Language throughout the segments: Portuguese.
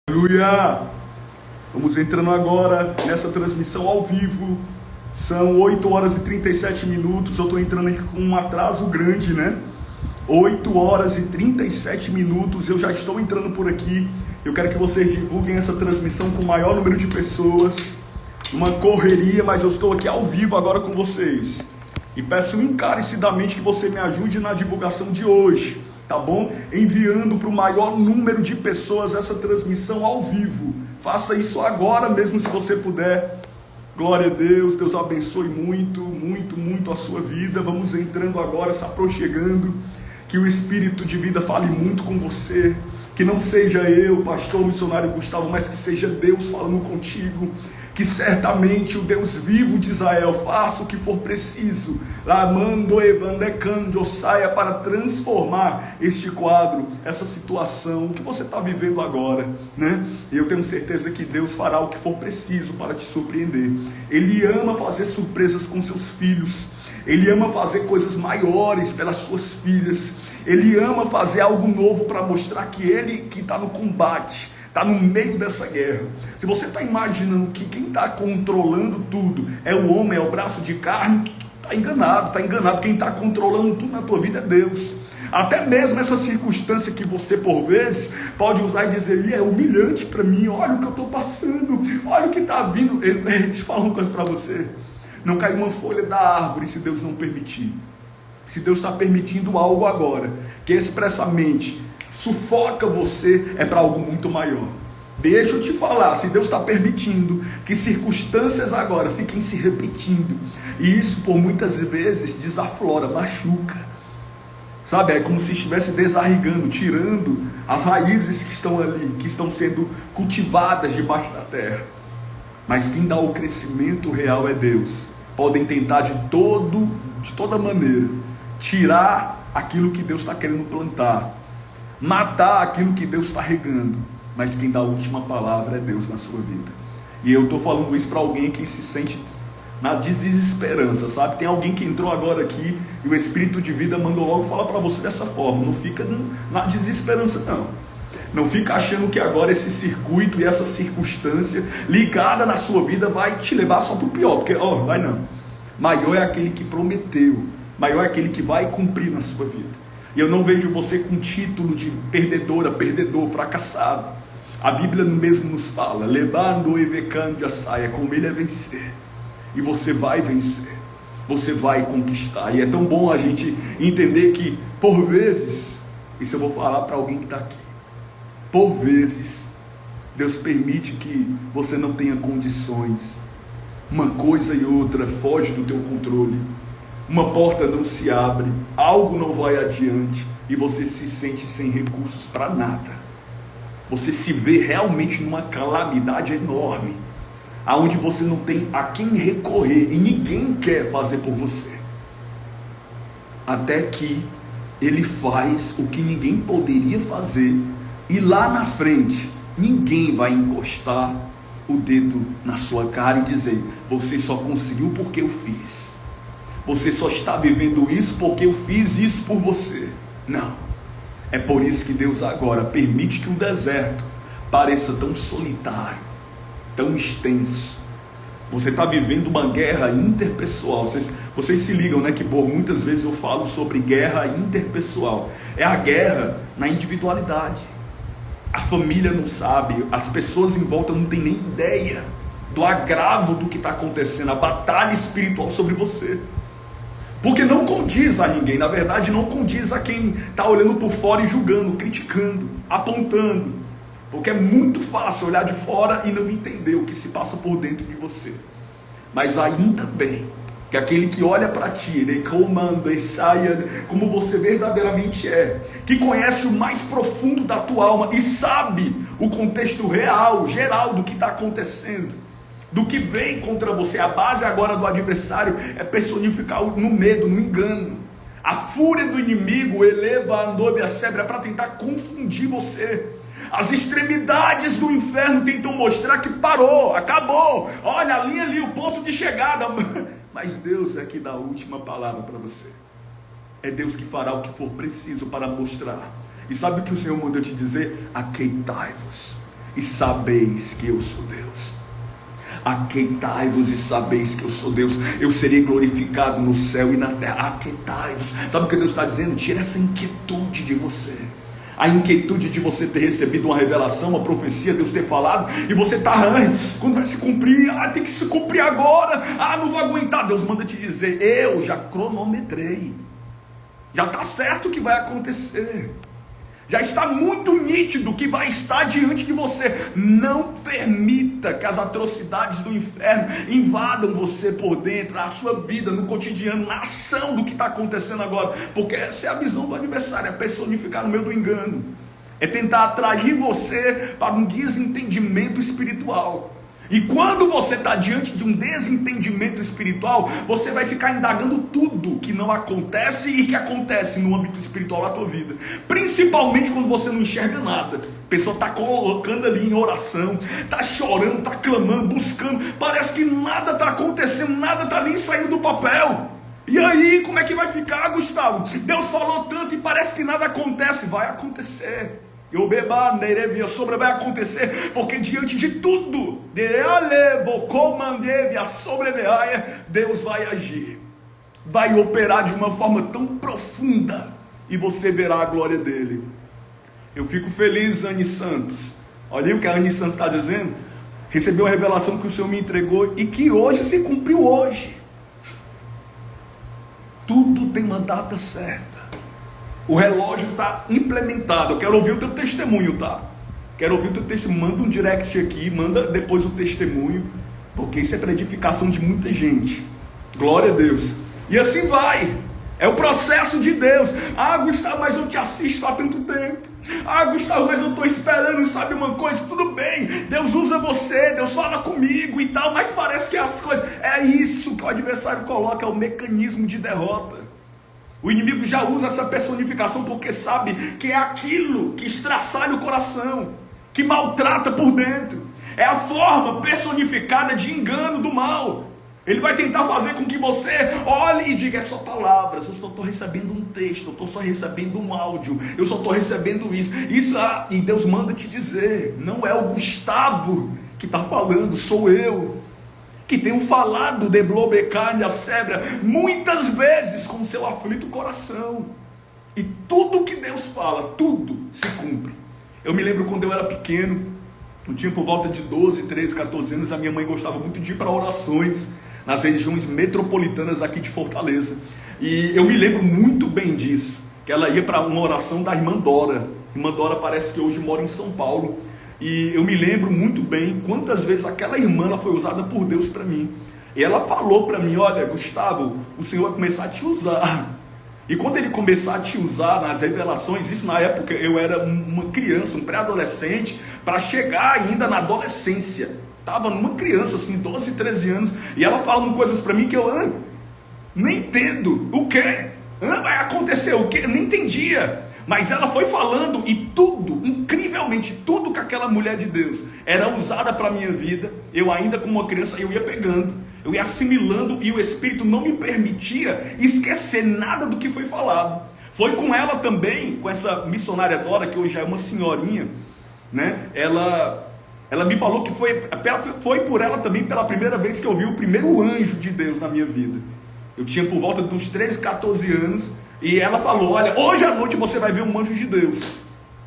Aleluia! Vamos entrando agora nessa transmissão ao vivo. São 8 horas e 37 minutos. Eu estou entrando aqui com um atraso grande, né? 8 horas e 37 minutos. Eu já estou entrando por aqui. Eu quero que vocês divulguem essa transmissão com o maior número de pessoas. Uma correria, mas eu estou aqui ao vivo agora com vocês. E peço encarecidamente que você me ajude na divulgação de hoje. Tá bom? Enviando para o maior número de pessoas essa transmissão ao vivo. Faça isso agora mesmo se você puder. Glória a Deus, Deus abençoe muito, muito, muito a sua vida. Vamos entrando agora, se aproximando. Que o Espírito de vida fale muito com você. Que não seja eu, pastor missionário Gustavo, mas que seja Deus falando contigo. Que certamente o Deus vivo de Israel faça o que for preciso, Lamando Evandecando saia para transformar este quadro, essa situação que você está vivendo agora, né? E eu tenho certeza que Deus fará o que for preciso para te surpreender. Ele ama fazer surpresas com seus filhos. Ele ama fazer coisas maiores pelas suas filhas. Ele ama fazer algo novo para mostrar que ele que está no combate, está no meio dessa guerra. Se você está imaginando que quem está controlando tudo é o homem, é o braço de carne, está enganado, está enganado. Quem está controlando tudo na tua vida é Deus. Até mesmo essa circunstância que você por vezes pode usar e dizer, é humilhante para mim, olha o que eu estou passando, olha o que está vindo. Deixa eu falar uma coisa para você, não cai uma folha da árvore se Deus não permitir. Se Deus está permitindo algo agora, que expressamente sufoca você, é para algo muito maior. Deixa eu te falar, se Deus está permitindo que circunstâncias agora fiquem se repetindo, e isso por muitas vezes desaflora, machuca, sabe, é como se estivesse desarraigando, tirando as raízes que estão ali, que estão sendo cultivadas debaixo da terra. Mas quem dá o crescimento real é Deus. Podem tentar de toda maneira tirar aquilo que Deus está querendo plantar, matar aquilo que Deus está regando, mas quem dá a última palavra é Deus na sua vida. E eu estou falando isso para alguém que se sente na desesperança, sabe? Tem alguém que entrou agora aqui e o Espírito de vida mandou logo falar para você dessa forma. Não fica na desesperança, não. Não fica achando que agora esse circuito e essa circunstância ligada na sua vida vai te levar só para o pior, porque, vai não. Maior é aquele que prometeu, maior é aquele que vai cumprir na sua vida. E eu não vejo você com título de perdedora, perdedor, fracassado. A Bíblia mesmo nos fala, levando e vecando a saia, como ele é vencer. E você vai vencer, você vai conquistar. E é tão bom a gente entender que, por vezes, isso eu vou falar para alguém que está aqui, por vezes, Deus permite que você não tenha condições. Uma coisa e outra foge do teu controle. Uma porta não se abre, algo não vai adiante e você se sente sem recursos para nada. Você se vê realmente numa calamidade enorme, aonde você não tem a quem recorrer e ninguém quer fazer por você. Até que ele faz o que ninguém poderia fazer e lá na frente ninguém vai encostar o dedo na sua cara e dizer, você só conseguiu porque eu fiz. Você só está vivendo isso porque eu fiz isso por você. Não. É por isso que Deus agora permite que o deserto pareça tão solitário, tão extenso. Você está vivendo uma guerra interpessoal. Vocês se ligam, né? Que por muitas vezes eu falo sobre guerra interpessoal. É a guerra na individualidade. A família não sabe, as pessoas em volta não têm nem ideia do agravo do que está acontecendo, a batalha espiritual sobre você. Porque não condiz a ninguém, na verdade não condiz a quem está olhando por fora e julgando, criticando, apontando. Porque é muito fácil olhar de fora e não entender o que se passa por dentro de você. Mas ainda bem que aquele que olha para ti, ele comanda e saia como você verdadeiramente é, que conhece o mais profundo da tua alma e sabe o contexto real, geral do que está acontecendo, do que vem contra você. A base agora do adversário é personificar no medo, no engano. A fúria do inimigo eleva a Andobe a Sebra para tentar confundir você. As extremidades do inferno tentam mostrar que parou, acabou. Olha ali, o ponto de chegada. Mas Deus é que dá a última palavra para você. É Deus que fará o que for preciso para mostrar. E sabe o que o Senhor mandou te dizer? Aqueitai-vos e sabeis que eu sou Deus. Aquietai-vos e sabeis que eu sou Deus. Eu serei glorificado no céu e na terra. Aquietai-vos. Sabe o que Deus está dizendo? Tira essa inquietude de você. A inquietude de você ter recebido uma revelação, uma profecia, Deus ter falado, e você está, quando vai se cumprir? Tem que se cumprir agora. Não vou aguentar. Deus manda te dizer: eu já cronometrei. Já está certo o que vai acontecer. Já está muito nítido que vai estar diante de você. Não permita que as atrocidades do inferno invadam você por dentro, a sua vida, no cotidiano, na ação do que está acontecendo agora. Porque essa é a visão do adversário, é personificar no meio do engano. É tentar atrair você para um desentendimento espiritual. E quando você está diante de um desentendimento espiritual, você vai ficar indagando tudo que não acontece e que acontece no âmbito espiritual da tua vida. Principalmente quando você não enxerga nada. A pessoa está colocando ali em oração, está chorando, está clamando, buscando. Parece que nada está acontecendo, nada está nem saindo do papel. E aí, como é que vai ficar, Gustavo? Deus falou tanto e parece que nada acontece. Vai acontecer. Vai acontecer, porque diante de tudo, Deus vai agir, vai operar de uma forma tão profunda, e você verá a glória dele. Eu fico feliz, Anne Santos. Olha aí o que a Anne Santos está dizendo. Recebeu a revelação que o Senhor me entregou e que hoje se cumpriu hoje. Tudo tem uma data certa. O relógio está implementado. Eu quero ouvir o teu testemunho, tá? Quero ouvir o teu testemunho. Manda um direct aqui, manda depois o testemunho, porque isso é para edificação de muita gente. Glória a Deus. E assim vai. É o processo de Deus. Gustavo, mas eu te assisto há tanto tempo. Gustavo, mas eu estou esperando, sabe uma coisa? Tudo bem, Deus usa você, Deus fala comigo e tal, mas parece que as coisas... É isso que o adversário coloca, é o mecanismo de derrota. O inimigo já usa essa personificação porque sabe que é aquilo que estraçalha o coração, que maltrata por dentro. É a forma personificada de engano do mal. Ele vai tentar fazer com que você olhe e diga: é só palavras, eu só estou recebendo um texto, eu estou só recebendo um áudio, eu só estou recebendo isso. E Deus manda te dizer: não é o Gustavo que está falando, sou eu. Que tenho falado de Blobecarne a Sebra muitas vezes com seu aflito coração. E tudo que Deus fala, tudo se cumpre. Eu me lembro quando eu era pequeno, eu tinha por volta de 12, 13, 14 anos, a minha mãe gostava muito de ir para orações nas regiões metropolitanas aqui de Fortaleza. E eu me lembro muito bem disso, que ela ia para uma oração da irmã Dora. Irmã Dora parece que hoje mora em São Paulo. E eu me lembro muito bem quantas vezes aquela irmã ela foi usada por Deus para mim. E ela falou para mim: olha, Gustavo, o Senhor vai começar a te usar. E quando ele começar a te usar nas revelações, isso na época eu era uma criança, um pré-adolescente, para chegar ainda na adolescência. Estava numa criança assim, 12, 13 anos. E ela falando coisas para mim que eu não entendo. O quê? Vai acontecer o quê? Eu não entendia. Mas ela foi falando e tudo, incrivelmente, tudo que aquela mulher de Deus era usada para a minha vida, eu ainda como uma criança, eu ia pegando, eu ia assimilando e o Espírito não me permitia esquecer nada do que foi falado. Foi com ela também, com essa missionária Dora, que hoje já é uma senhorinha, né? Ela me falou que foi por ela também pela primeira vez que eu vi o primeiro anjo de Deus na minha vida. Eu tinha por volta dos 13, 14 anos. E ela falou: olha, hoje à noite você vai ver um anjo de Deus.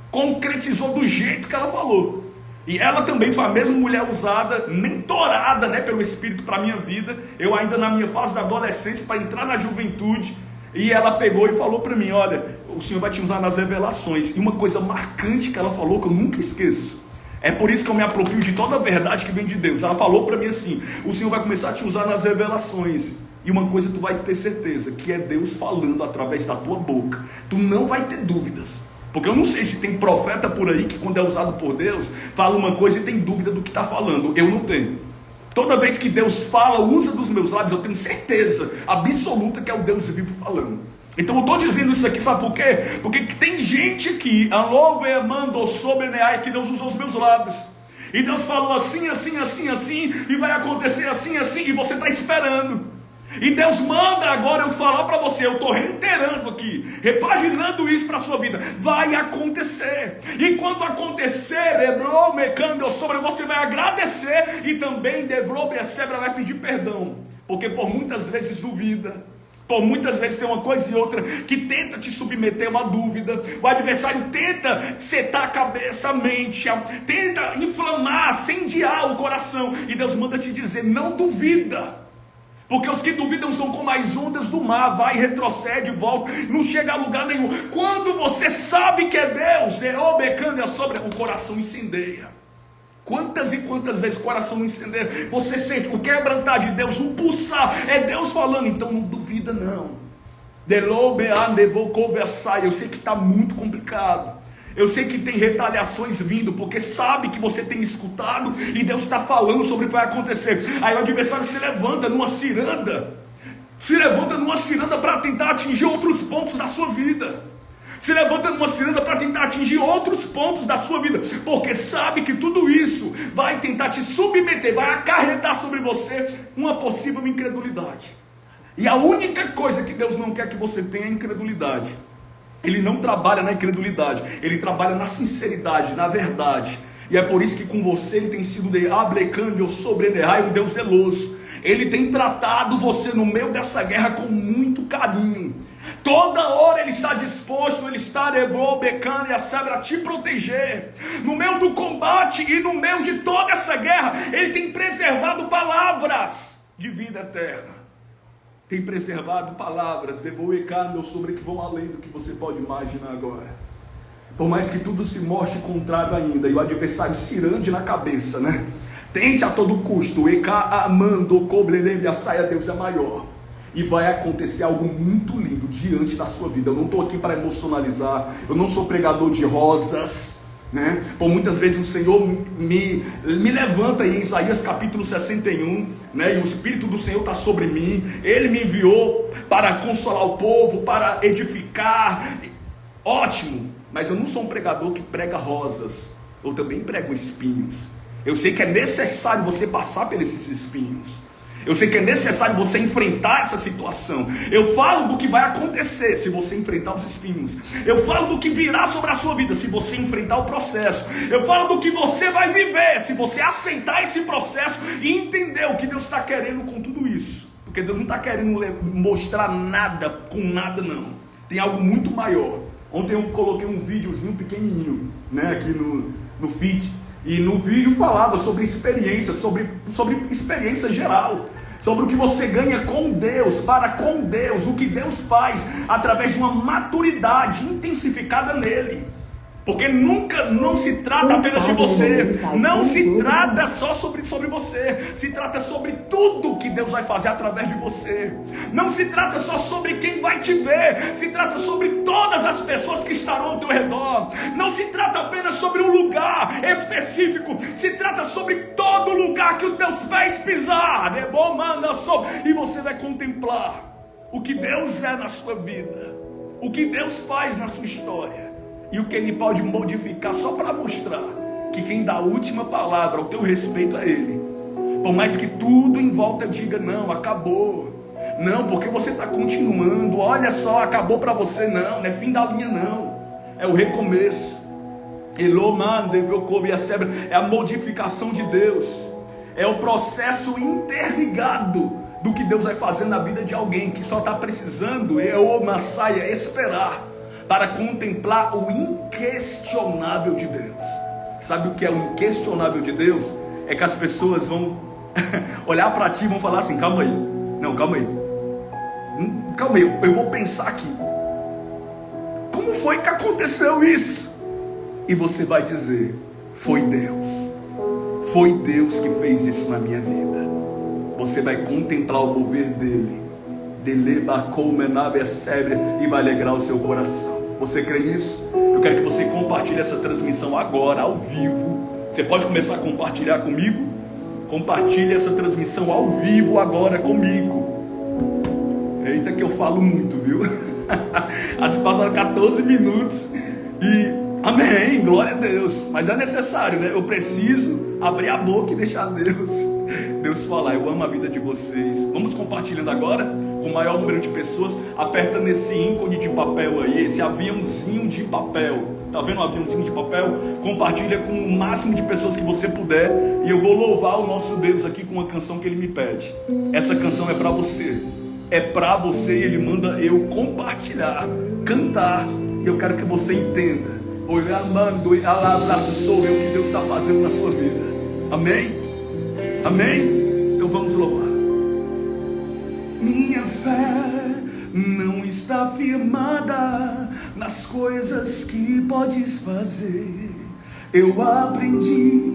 Concretizou do jeito que ela falou. E ela também foi a mesma mulher usada, mentorada, né, pelo Espírito para a minha vida. Eu ainda na minha fase da adolescência, para entrar na juventude. E ela pegou e falou para mim: olha, o Senhor vai te usar nas revelações. E uma coisa marcante que ela falou, que eu nunca esqueço. É por isso que eu me aproprio de toda a verdade que vem de Deus. Ela falou para mim assim: o Senhor vai começar a te usar nas revelações. E uma coisa tu vai ter certeza, que é Deus falando através da tua boca. Tu não vai ter dúvidas. Porque eu não sei se tem profeta por aí que quando é usado por Deus, fala uma coisa e tem dúvida do que está falando. Eu não tenho. Toda vez que Deus fala, usa dos meus lábios, eu tenho certeza absoluta que é o Deus vivo falando. Então eu estou dizendo isso aqui, sabe por quê? Porque tem gente aqui, que Deus usou os meus lábios. E Deus falou assim, assim, assim, assim, e vai acontecer assim, assim, e você está esperando. E Deus manda agora eu falar para você, eu estou reiterando aqui, repaginando isso para a sua vida, vai acontecer. E quando acontecer, sobre você vai agradecer e também vai pedir perdão, porque por muitas vezes duvida. Por muitas vezes tem uma coisa e outra que tenta te submeter a uma dúvida. O adversário tenta setar a cabeça, a mente, tenta inflamar, incendiar o coração. E Deus manda te dizer, não duvida. Porque os que duvidam são como as ondas do mar, vai, retrocede, volta, não chega a lugar nenhum. Quando você sabe que é Deus, o coração incendeia. Quantas e quantas vezes o coração não incendeia, você sente o quebrantar de Deus, um pulsar, é Deus falando, então não duvida não. Eu sei que está muito complicado, eu sei que tem retaliações vindo, porque sabe que você tem escutado, e Deus está falando sobre o que vai acontecer. Aí o adversário se levanta numa ciranda para tentar atingir outros pontos da sua vida. Se levanta numa ciranda para tentar atingir outros pontos da sua vida, porque sabe que tudo isso vai tentar te submeter, vai acarretar sobre você uma possível incredulidade. E a única coisa que Deus não quer que você tenha é incredulidade. Ele não trabalha na incredulidade, ele trabalha na sinceridade, na verdade. E é por isso que com você ele tem sido um Deus zeloso. Ele tem tratado você no meio dessa guerra com muito carinho. Toda hora ele está disposto, ele está a te proteger. No meio do combate e no meio de toda essa guerra, ele tem preservado palavras de vida eterna. Tem preservado palavras sobre que vão além do que você pode imaginar agora. Por mais que tudo se mostre contrário ainda, e o adversário se ande na cabeça, né? Tente a todo custo, Deus é maior. E vai acontecer algo muito lindo diante da sua vida. Eu não estou aqui para emocionalizar, eu não sou pregador de rosas, né? Por muitas vezes o Senhor me levanta em Isaías capítulo 61, né? E o Espírito do Senhor está sobre mim. Ele me enviou para consolar o povo, para edificar. Ótimo, mas eu não sou um pregador que prega rosas, eu também prego espinhos. Eu sei que é necessário você passar por esses espinhos. Eu sei que é necessário você enfrentar essa situação. Eu falo do que vai acontecer se você enfrentar os espinhos. Eu falo do que virá sobre a sua vida se você enfrentar o processo. Eu falo do que você vai viver se você aceitar esse processo e entender o que Deus está querendo com tudo isso. Porque Deus não está querendo mostrar nada com nada não. Tem algo muito maior. Ontem eu coloquei um videozinho pequenininho, né, aqui no feed. E no vídeo falava sobre experiência, sobre experiência geral, sobre o que você ganha com Deus, para com Deus, o que Deus faz através de uma maturidade intensificada nele. Porque não se trata apenas de você, não se trata só sobre você, se trata sobre tudo que Deus vai fazer através de você. Não se trata só sobre quem vai te ver, se trata sobre todas as pessoas que estarão ao teu redor. Não se trata apenas sobre um lugar específico, se trata sobre todo lugar que os teus pés pisar. E você vai contemplar o que Deus é na sua vida, o que Deus faz na sua história. E o que ele pode modificar só para mostrar que quem dá a última palavra ao teu respeito é ele. Por mais que tudo em volta diga, não, acabou. Não, porque você está continuando. Olha só, acabou para você. Não é fim da linha não. É o recomeço. É a modificação de Deus. É o processo interligado do que Deus vai fazer na vida de alguém que só está precisando, esperar para contemplar o inquestionável de Deus. Sabe o que é o inquestionável de Deus? É que as pessoas vão olhar para ti e vão falar assim, calma aí, eu vou pensar aqui, como foi que aconteceu isso? E você vai dizer, foi Deus que fez isso na minha vida. Você vai contemplar o mover dele, e vai alegrar o seu coração. Você crê nisso? Eu quero que você compartilhe essa transmissão agora, ao vivo. Você pode começar a compartilhar comigo? Compartilhe essa transmissão ao vivo agora comigo. Eita que eu falo muito, viu? Assim passaram 14 minutos e amém, glória a Deus. Mas é necessário, né? Eu preciso abrir a boca e deixar Deus Deus falar. Eu amo a vida de vocês. Vamos compartilhando agora com o maior número de pessoas. Aperta nesse ícone de papel aí, esse aviãozinho de papel. Tá vendo o aviãozinho de papel? Compartilha com o máximo de pessoas que você puder. E eu vou louvar o nosso Deus aqui com uma canção que Ele me pede. Essa canção é para você. É para você e Ele manda eu compartilhar, cantar. E eu quero que você entenda. Oi, amando e abraçou o que Deus está fazendo na sua vida. Amém? Amém? Então vamos louvar. Minha fé não está firmada nas coisas que podes fazer. Eu aprendi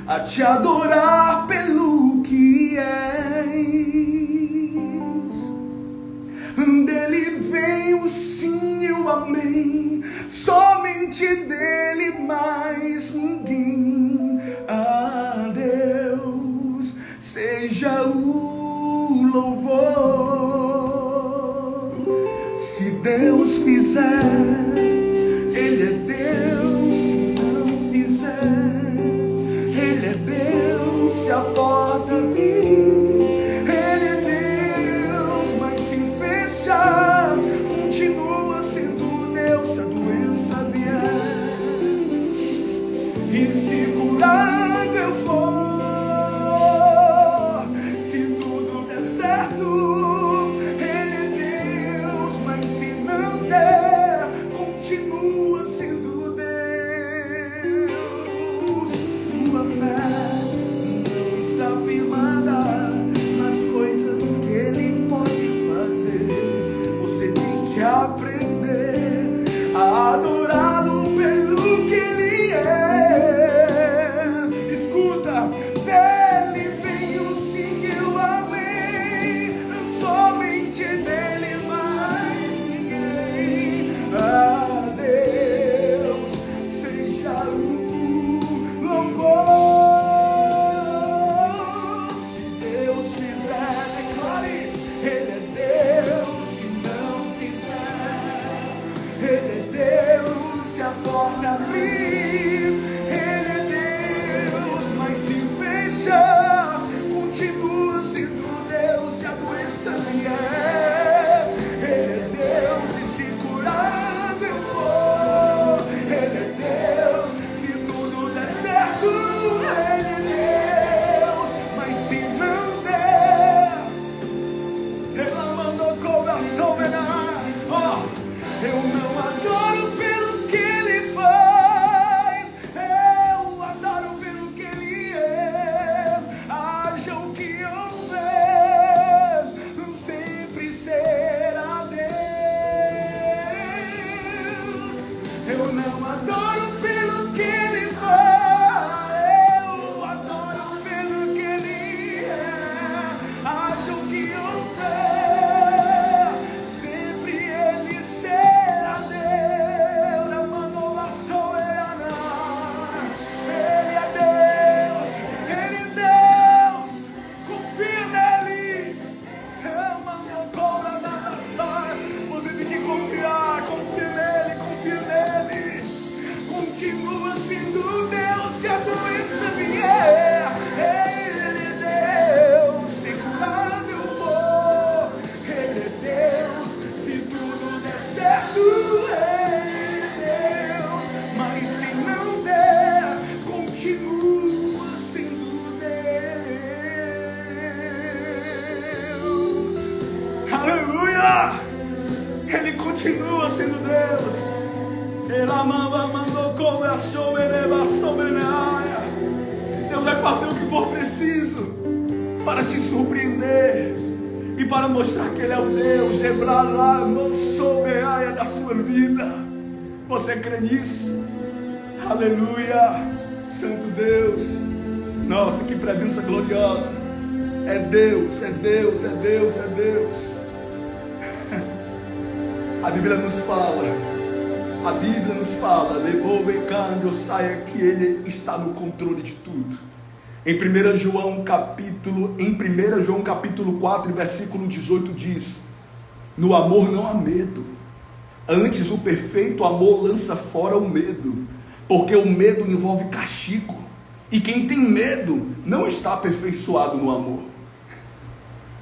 a te adorar pelo que és. Dele vem o sim e o amém, somente dele mais ninguém. A Deus seja o louvor. Se Deus fizer, Ele é Deus. Se não fizer, Ele é Deus. Se a porta abrir, Ele é Deus. Mas se fechar, continua sendo Deus. Se a doença vier e se curado eu for, se tudo der certo, Ele é Deus. Mas se não der, continua sendo Deus. Tua fé não está firmada nas coisas que Ele pode fazer. Você tem que aprender a adorá-lo pelo que Ele é. Escuta, dele vem o sim e o amém, somente dele mais ninguém. A Deus seja o louvor. Se Deus fizer, declare, Ele é Deus. Se não fizer, Ele é Deus. Se a porta abrir, Ele é Deus. Mas se fechar, continua sendo Deus. Se a doença vier, Ele é Deus. E se curado eu for, Ele é Deus. Se tudo der certo, Ele é Deus. Mas se não der, ela mandou coração menor. Eu não adoro pelo que Ele faz, eu adoro pelo que Ele é. Haja o que houver, sempre será Deus. Eu não adoro pelo que Ele faz, eu adoro pelo que Ele é. Haja o que houver, sempre Ele será Deus. Eu mando uma soberana. Ele é Deus, Ele é Deus. Confia nele. Eu mando cobra da nação. Você tem que confiar, confia nele, confia nele. Continua sendo Deus. Se a doença vier, Ele é Deus. Se curado eu vou, Ele é Deus. Se tudo der certo, Ele é Deus. Mas se não der, continua sendo Deus. Aleluia! Ele continua sendo Deus. Ela mandou começou, eleva sobre a área. Deus vai fazer o que for preciso para te surpreender e para mostrar que Ele é o Deus sobre a área da sua vida. Você crê nisso? Aleluia! Santo Deus! Nossa, que presença gloriosa! É Deus, é Deus, é Deus, é Deus. A Bíblia nos fala, saia que Ele está no controle de tudo. Em 1 João capítulo 4, versículo 18 diz: no amor não há medo, antes o perfeito amor lança fora o medo, porque o medo envolve castigo, E quem tem medo não está aperfeiçoado no amor.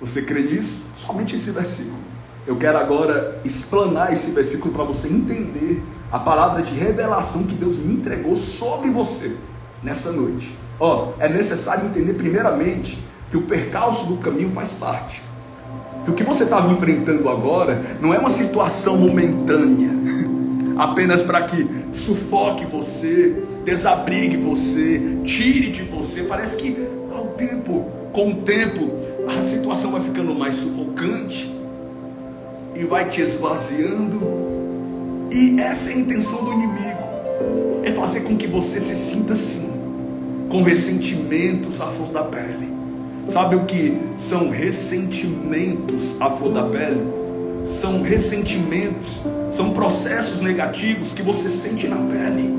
Você crê nisso? Somente esse versículo. Eu quero agora explanar esse versículo para você entender a palavra de revelação que Deus me entregou sobre você nessa noite. É necessário entender primeiramente que o percalço do caminho faz parte. Que o que você está enfrentando agora não é uma situação momentânea, apenas para que sufoque você, desabrigue você, tire de você. Parece que com o tempo, a situação vai ficando mais sufocante e vai te esvaziando. E essa é a intenção do inimigo, é fazer com que você se sinta assim, com ressentimentos à flor da pele. Sabe o que são ressentimentos à flor da pele? São ressentimentos, são processos negativos que você sente na pele.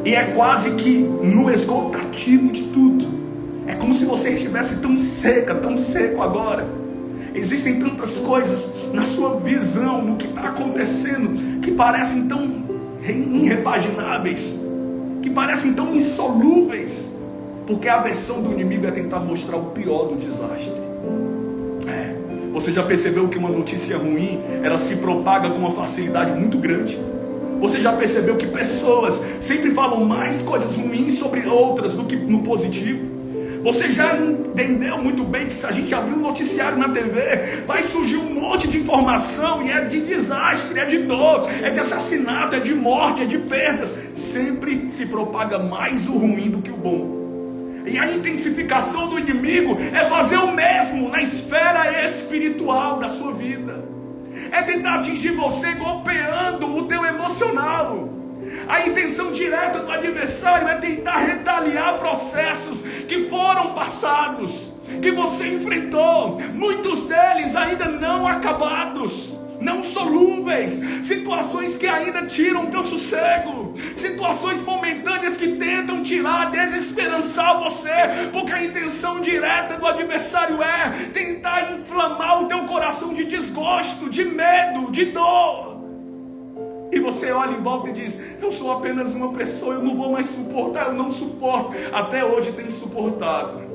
E é quase que no esgotativo de tudo. É como se você estivesse tão seco agora. Existem tantas coisas na sua visão, no que está acontecendo, que parecem tão irrepagináveis, que parecem tão insolúveis, porque a versão do inimigo é tentar mostrar o pior do desastre. Você já percebeu que uma notícia ruim, ela se propaga com uma facilidade muito grande? Você já percebeu que pessoas sempre falam mais coisas ruins sobre outras do que no positivo? Você já entendeu muito bem que se a gente abrir um noticiário na TV, vai surgir um monte de informação, e é de desastre, é de dor, é de assassinato, é de morte, é de perdas. Sempre se propaga mais o ruim do que o bom. E a intensificação do inimigo é fazer o mesmo na esfera espiritual da sua vida. É tentar atingir você golpeando o teu emocional. A intenção direta do adversário é tentar retaliar processos que foram passados, que você enfrentou, muitos deles ainda não acabados, não solúveis, situações que ainda tiram o teu sossego, situações momentâneas que tentam tirar, desesperançar você, porque a intenção direta do adversário é tentar inflamar o teu coração de desgosto, de medo, de dor. E você olha em volta e diz: eu sou apenas uma pessoa, eu não vou mais suportar, eu não suporto. Até hoje tem suportado.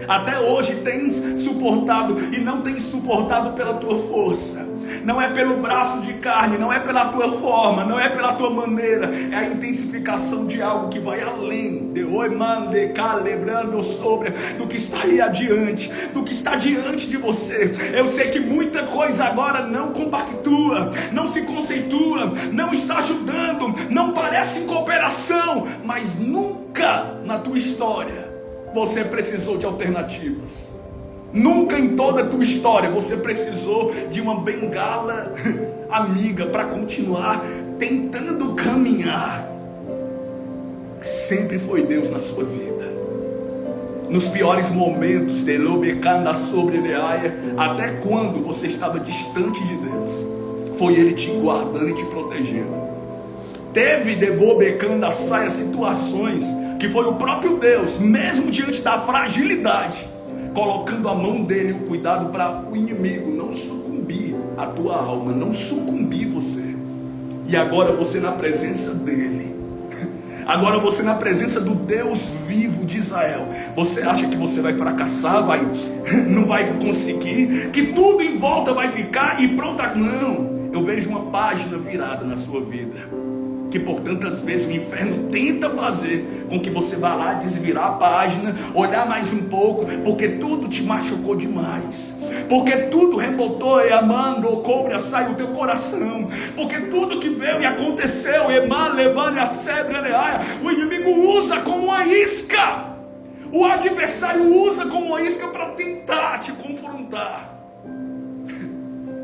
Até hoje tens suportado, e não tens suportado pela tua força. Não é pelo braço de carne, não é pela tua forma, não é pela tua maneira. É a intensificação de algo que vai além do que está aí adiante, do que está diante de você. Eu sei que muita coisa agora não compactua, não se conceitua, não está ajudando, não parece em cooperação, mas nunca na tua história você precisou de alternativas. Nunca em toda a tua história você precisou de uma bengala amiga para continuar tentando caminhar. Sempre foi Deus na sua vida. Nos piores momentos, até quando você estava distante de Deus, foi Ele te guardando e te protegendo. Teve situações que foi o próprio Deus, mesmo diante da fragilidade, colocando a mão dele, o cuidado para o inimigo não sucumbir a tua alma, não sucumbir você. E agora você na presença dele, agora você na presença do Deus vivo de Israel, você acha que você vai fracassar, não vai conseguir, que tudo em volta vai ficar e pronto? Não, eu vejo uma página virada na sua vida, que por tantas vezes o inferno tenta fazer com que você vá lá desvirar a página, olhar mais um pouco, porque tudo te machucou demais, porque tudo rebotou e amando ou cobra sai o teu coração, porque tudo que veio e aconteceu, o inimigo usa como uma isca, o adversário usa como uma isca para tentar te confrontar.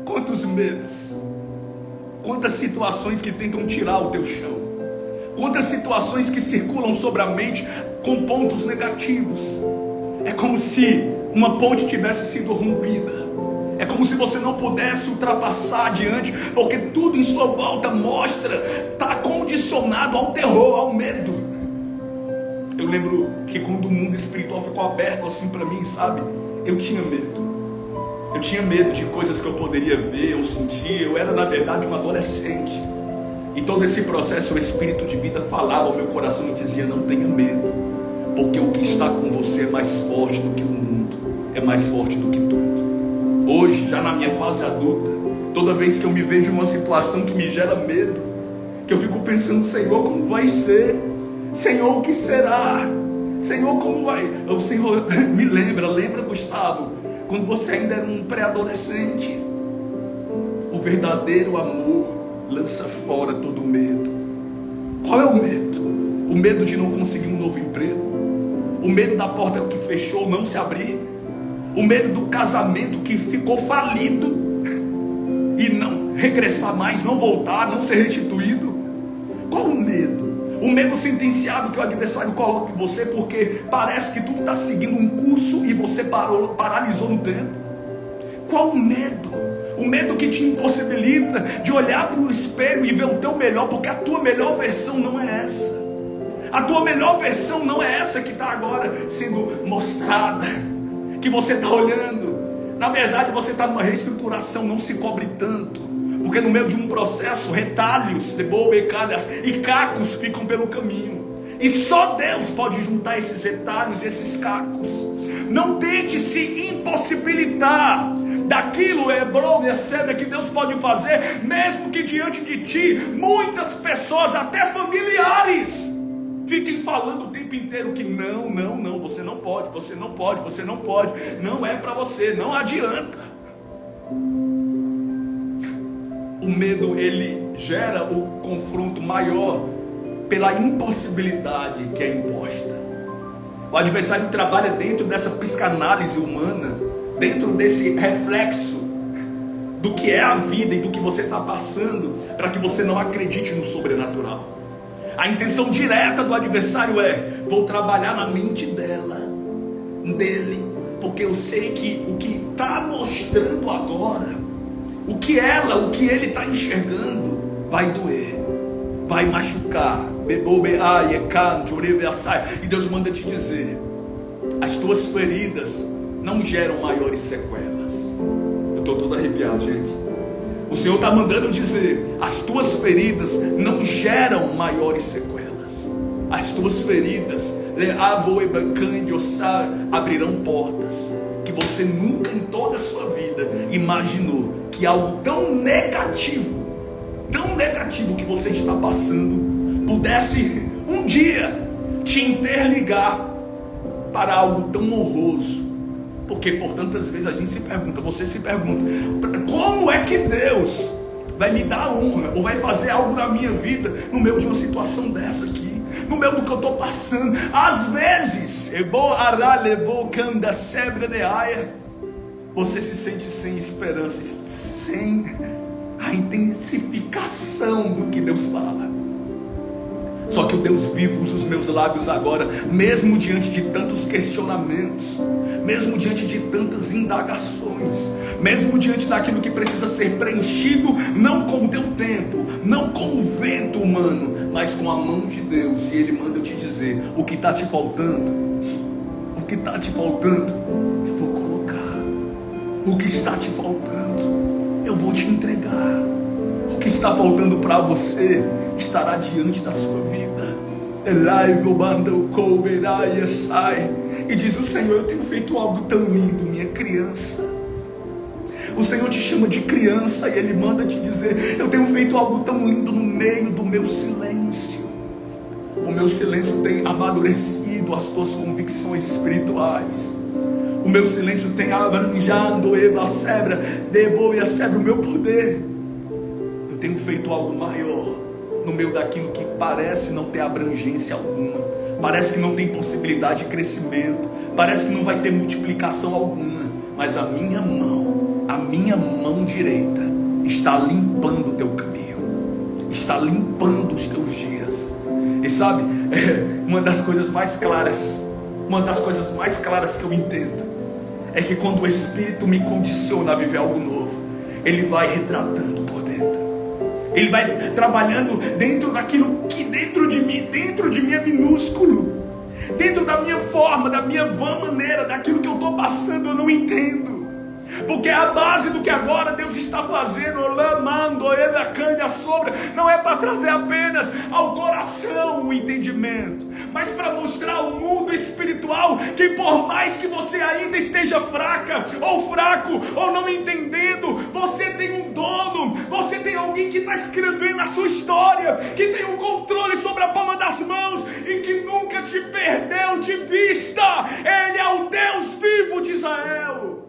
Quantos medos, quantas situações que tentam tirar o teu chão, quantas situações que circulam sobre a mente com pontos negativos. É como se uma ponte tivesse sido rompida, é como se você não pudesse ultrapassar adiante, porque tudo em sua volta está condicionado ao terror, ao medo. Eu lembro que quando o mundo espiritual ficou aberto assim para mim, sabe, eu tinha medo. Eu tinha medo de coisas que eu poderia ver ou sentir. Eu era na verdade um adolescente, e todo esse processo, o Espírito de vida falava ao meu coração e dizia: não tenha medo, está com você é mais forte do que o mundo, é mais forte do que tudo. Hoje, já na minha fase adulta, toda vez que eu me vejo em uma situação que me gera medo, que eu fico pensando, Senhor, como vai ser? Senhor, o que será? Senhor, como vai? O Senhor me lembra, Gustavo, quando você ainda era um pré-adolescente. O verdadeiro amor lança fora todo medo. Qual é o medo? O medo de não conseguir um novo emprego, o medo da porta que fechou não se abrir, o medo do casamento que ficou falido e não regressar mais, não voltar, não ser restituído. Qual o medo? O medo sentenciado que o adversário coloca em você porque parece que tudo está seguindo um curso e você paralisou no tempo. Qual o medo? O medo que te impossibilita de olhar para o espelho e ver o teu melhor, porque a tua melhor versão não é essa. A tua melhor versão não é essa que está agora sendo mostrada, que você está olhando. Na verdade você está numa reestruturação, não se cobre tanto, porque no meio de um processo, retalhos, e cacos ficam pelo caminho. E só Deus pode juntar esses retalhos, esses cacos. Não tente se impossibilitar daquilo, que Deus pode fazer, mesmo que diante de ti, muitas pessoas, até familiares, fiquem falando o tempo inteiro que não, você não pode, não é para você, não adianta. O medo, ele gera o confronto maior pela impossibilidade que é imposta. O adversário trabalha dentro dessa psicanálise humana, dentro desse reflexo do que é a vida e do que você está passando, para que você não acredite no sobrenatural. A intenção direta do adversário é: vou trabalhar na mente dele, porque eu sei que o que está mostrando agora, o que ele está enxergando, vai doer, vai machucar. E Deus manda te dizer: as tuas feridas não geram maiores sequelas. Eu estou todo arrepiado, gente. O Senhor está mandando dizer: as tuas feridas não geram maiores sequelas. As tuas feridas abrirão portas que você nunca em toda a sua vida imaginou que algo tão negativo que você está passando pudesse um dia te interligar para algo tão honroso. Porque por tantas vezes a gente se pergunta, você se pergunta, como é que Deus vai me dar honra ou vai fazer algo na minha vida no meio de uma situação dessa aqui, no meio do que eu estou passando? Às vezes você se sente sem esperança, sem a intensificação do que Deus fala. Só que o Deus vivo usa os meus lábios agora, mesmo diante de tantos questionamentos, mesmo diante de tantas indagações, mesmo diante daquilo que precisa ser preenchido, não com o teu tempo, não com o vento humano, mas com a mão de Deus. E Ele manda eu te dizer: o que está te faltando, eu vou colocar. O que está te faltando, eu vou te entregar. O que está faltando para você estará diante da sua vida. E diz o Senhor: eu tenho feito algo tão lindo, minha criança. O Senhor te chama de criança e Ele manda te dizer: eu tenho feito algo tão lindo no meio do meu silêncio. O meu silêncio tem amadurecido as tuas convicções espirituais. O meu silêncio tem abranjado o meu poder. Eu tenho feito algo maior no meio daquilo que parece não ter abrangência alguma, parece que não tem possibilidade de crescimento, parece que não vai ter multiplicação alguma, mas a minha mão direita está limpando o teu caminho, está limpando os teus dias. E sabe, uma das coisas mais claras que eu entendo é que quando o Espírito me condiciona a viver algo novo, Ele vai retratando por dentro. Ele vai trabalhando dentro daquilo que dentro de mim é minúsculo, dentro da minha forma, da minha vã maneira, daquilo que eu estou passando, eu não entendo. Porque a base do que agora Deus está fazendo, não é para trazer apenas ao coração o entendimento, mas para mostrar ao mundo espiritual que por mais que você ainda esteja fraca, ou fraco, ou não entendendo, você tem um dono, você tem alguém que está escrevendo a sua história, que tem um controle sobre a palma das mãos e que nunca te perdeu de vista. Ele é o Deus vivo de Israel.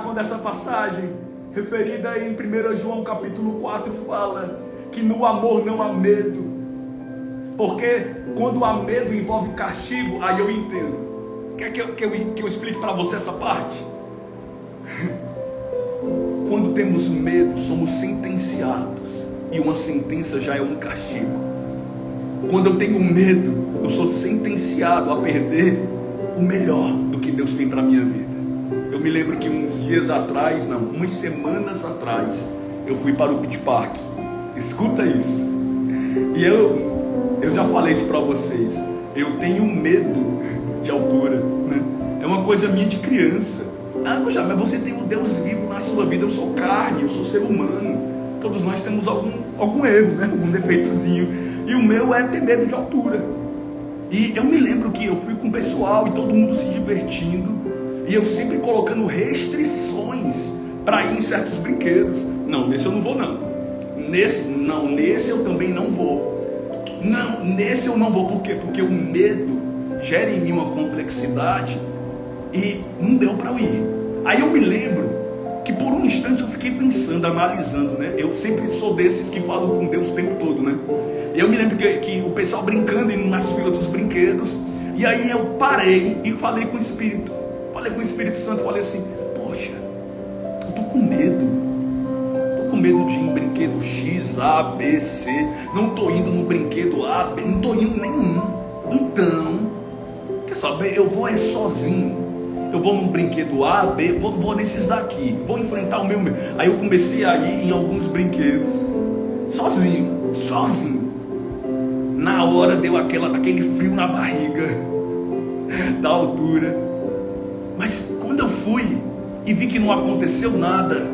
Quando essa passagem referida em 1 João capítulo 4 fala que no amor não há medo, porque quando há medo envolve castigo, aí eu entendo. Quer que eu explique para você essa parte? Quando temos medo, somos sentenciados, e uma sentença já é um castigo. Quando eu tenho medo, eu sou sentenciado a perder o melhor do que Deus tem para a minha vida. Eu me lembro que umas semanas atrás, eu fui para o Beach Park. Escuta isso. E eu já falei isso para vocês. Eu tenho medo de altura, né? É uma coisa minha de criança. Mas você tem um Deus vivo na sua vida. Eu sou carne, eu sou ser humano. Todos nós temos algum erro, né? Algum defeitozinho. E o meu é ter medo de altura. E eu me lembro que eu fui com o pessoal e todo mundo se divertindo, e eu sempre colocando restrições para ir em certos brinquedos. Não, nesse eu não vou não. Nesse eu também não vou. Não, nesse eu não vou. Por quê? Porque o medo gera em mim uma complexidade e não deu para eu ir. Aí eu me lembro que por um instante eu fiquei pensando, analisando, né? Eu sempre sou desses que falam com Deus o tempo todo, né? E eu me lembro que o pessoal brincando nas filas dos brinquedos, e aí eu parei e falei com o Espírito. Falei com o Espírito Santo, falei assim: poxa, eu tô com medo. Tô com medo de ir em brinquedo X, A, B, C. Não tô indo no brinquedo A, B, não tô indo nenhum. Então, quer saber, eu vou sozinho. Eu vou num brinquedo A, B, vou nesses daqui, vou enfrentar o meu. Aí eu comecei a ir em alguns brinquedos, sozinho. Na hora deu aquele frio na barriga, da altura. Mas quando eu fui e vi que não aconteceu nada,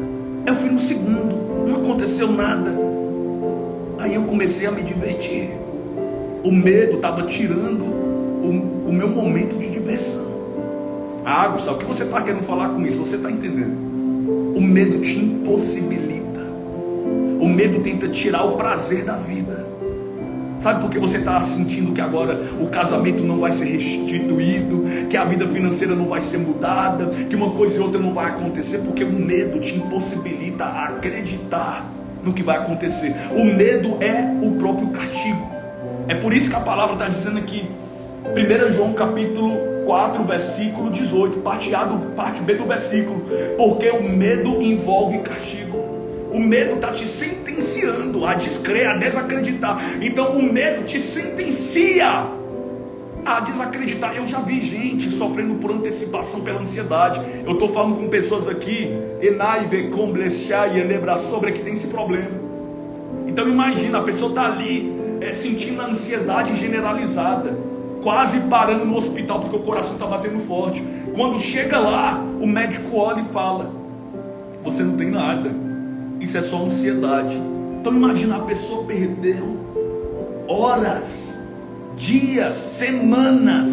eu fui no segundo, não aconteceu nada. Aí eu comecei a me divertir. O medo estava tirando o meu momento de diversão. Gustavo, o que você está querendo falar com isso? Você está entendendo? O medo te impossibilita. O medo tenta tirar o prazer da vida. Sabe por que você está sentindo que agora o casamento não vai ser restituído, que a vida financeira não vai ser mudada, que uma coisa e outra não vai acontecer? Porque o medo te impossibilita a acreditar no que vai acontecer. O medo é o próprio castigo. É por isso que a palavra está dizendo aqui, 1 João capítulo 4, versículo 18, parte B do versículo, porque o medo envolve castigo. O medo está te sentenciando a descrer, a desacreditar. Então o medo te sentencia a desacreditar. Eu já vi gente sofrendo por antecipação pela ansiedade. Eu estou falando com pessoas aqui, sobre que tem esse problema. Então imagina, a pessoa está ali sentindo a ansiedade generalizada, quase parando no hospital porque o coração está batendo forte. Quando chega lá, o médico olha e fala: você não tem nada, isso é só ansiedade. Então imagina, a pessoa perdeu horas, dias, semanas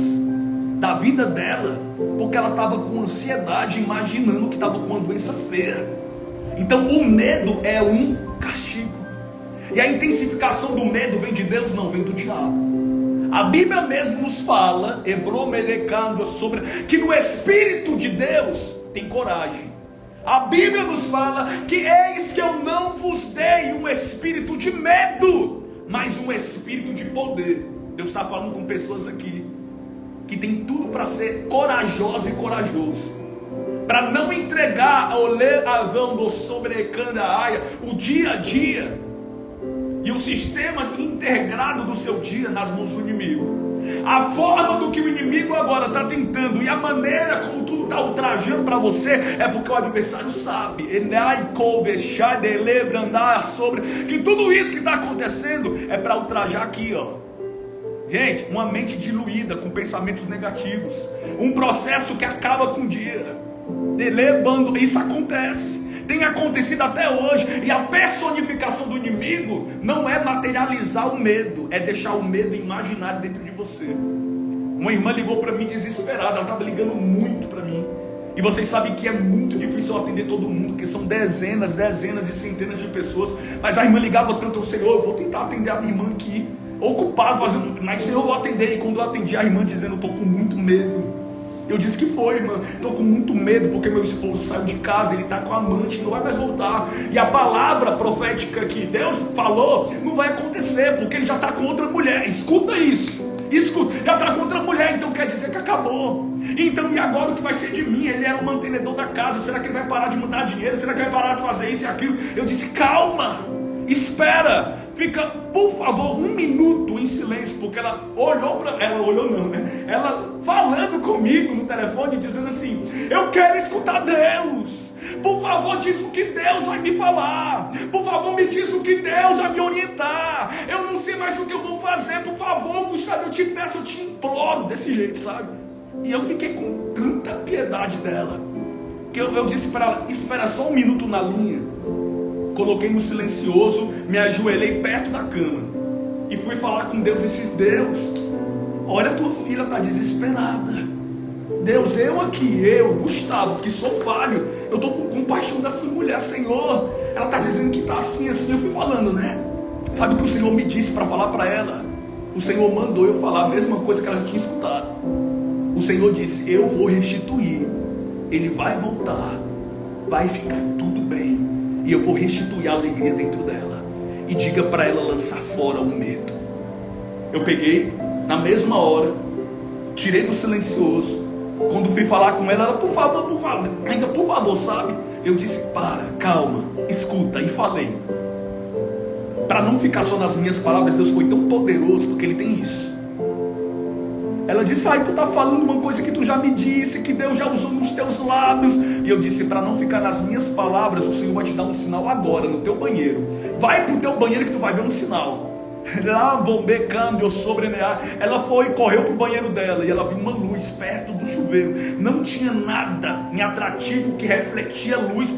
da vida dela, porque ela estava com ansiedade, imaginando que estava com uma doença feia. Então o medo é um castigo. E a intensificação do medo vem de Deus? Não, vem do diabo. A Bíblia mesmo nos fala, sobre que no Espírito de Deus tem coragem. A Bíblia nos fala que eis que eu não vos dei um espírito de medo, mas um espírito de poder. Deus está falando com pessoas aqui que tem tudo para ser corajosa e corajoso, para não entregar o dia a dia e o sistema integrado do seu dia nas mãos do inimigo. A forma do que o inimigo agora está tentando, e a maneira como tudo está ultrajando para você, é porque o adversário sabe que tudo isso que está acontecendo é para ultrajar aqui, ó. Gente, uma mente diluída com pensamentos negativos, um processo que acaba com o dia. Isso acontece. tem acontecido até hoje. E a personificação do inimigo não é materializar o medo, é deixar o medo imaginário dentro de você. Uma irmã ligou para mim desesperada, ela estava ligando muito para mim. E vocês sabem que é muito difícil eu atender todo mundo, porque são dezenas e centenas de pessoas. Mas a irmã ligava tanto ao Senhor, eu vou tentar atender a minha irmã aqui, ocupado fazendo, mas Senhor, eu vou atender. E quando eu atendi, a irmã dizendo, eu estou com muito medo. Eu disse, que foi, irmã? Estou com muito medo, porque meu esposo saiu de casa, ele está com a amante, não vai mais voltar. E a palavra profética que Deus falou, não vai acontecer, porque ele já está com outra mulher. Escuta isso. Escuta, já está com outra mulher, então quer dizer que acabou. Então, e agora o que vai ser de mim? Ele era o mantenedor da casa, será que ele vai parar de mandar dinheiro? Será que ele vai parar de fazer isso e aquilo? Eu disse, calma, espera, fica, por favor, 1 minuto em silêncio, porque ela olhou para, ela olhou não, né? Ela falando comigo no telefone, dizendo assim, eu quero escutar Deus. Por favor, diz o que Deus vai me falar. Por favor, me diz o que Deus vai me orientar. Eu não sei mais o que eu vou fazer. Por favor, Gustavo, eu te peço, eu te imploro. Desse jeito, sabe? E eu fiquei com tanta piedade dela, que eu disse para ela, espera só 1 minuto na linha. Coloquei no silencioso, me ajoelhei perto da cama e fui falar com Deus e disse, Deus, olha, tua filha está desesperada. Deus, eu, Gustavo, que sou falho, eu estou com compaixão dessa mulher, Senhor. Ela está dizendo que está assim, eu fui falando, né? Sabe o que o Senhor me disse para falar para ela? O Senhor mandou eu falar a mesma coisa que ela já tinha escutado. O Senhor disse, eu vou restituir. Ele vai voltar, vai ficar tudo bem. E eu vou restituir a alegria dentro dela. E diga para ela lançar fora o medo. Eu peguei, na mesma hora, tirei do silencioso. Quando fui falar com ela, por favor, ainda por favor, sabe? Eu disse, para, calma, escuta, e falei. Para não ficar só nas minhas palavras, Deus foi tão poderoso, porque Ele tem isso. Ela disse, tu tá falando uma coisa que tu já me disse, que Deus já usou nos teus lábios. E eu disse, para não ficar nas minhas palavras, o Senhor vai te dar um sinal agora, no teu banheiro. Vai pro teu banheiro que tu vai ver um sinal. Lá vou becando, eu sobrenear. Ela foi e correu pro banheiro dela e ela viu uma luz perto do chuveiro. Não tinha nada em atrativo que refletia luz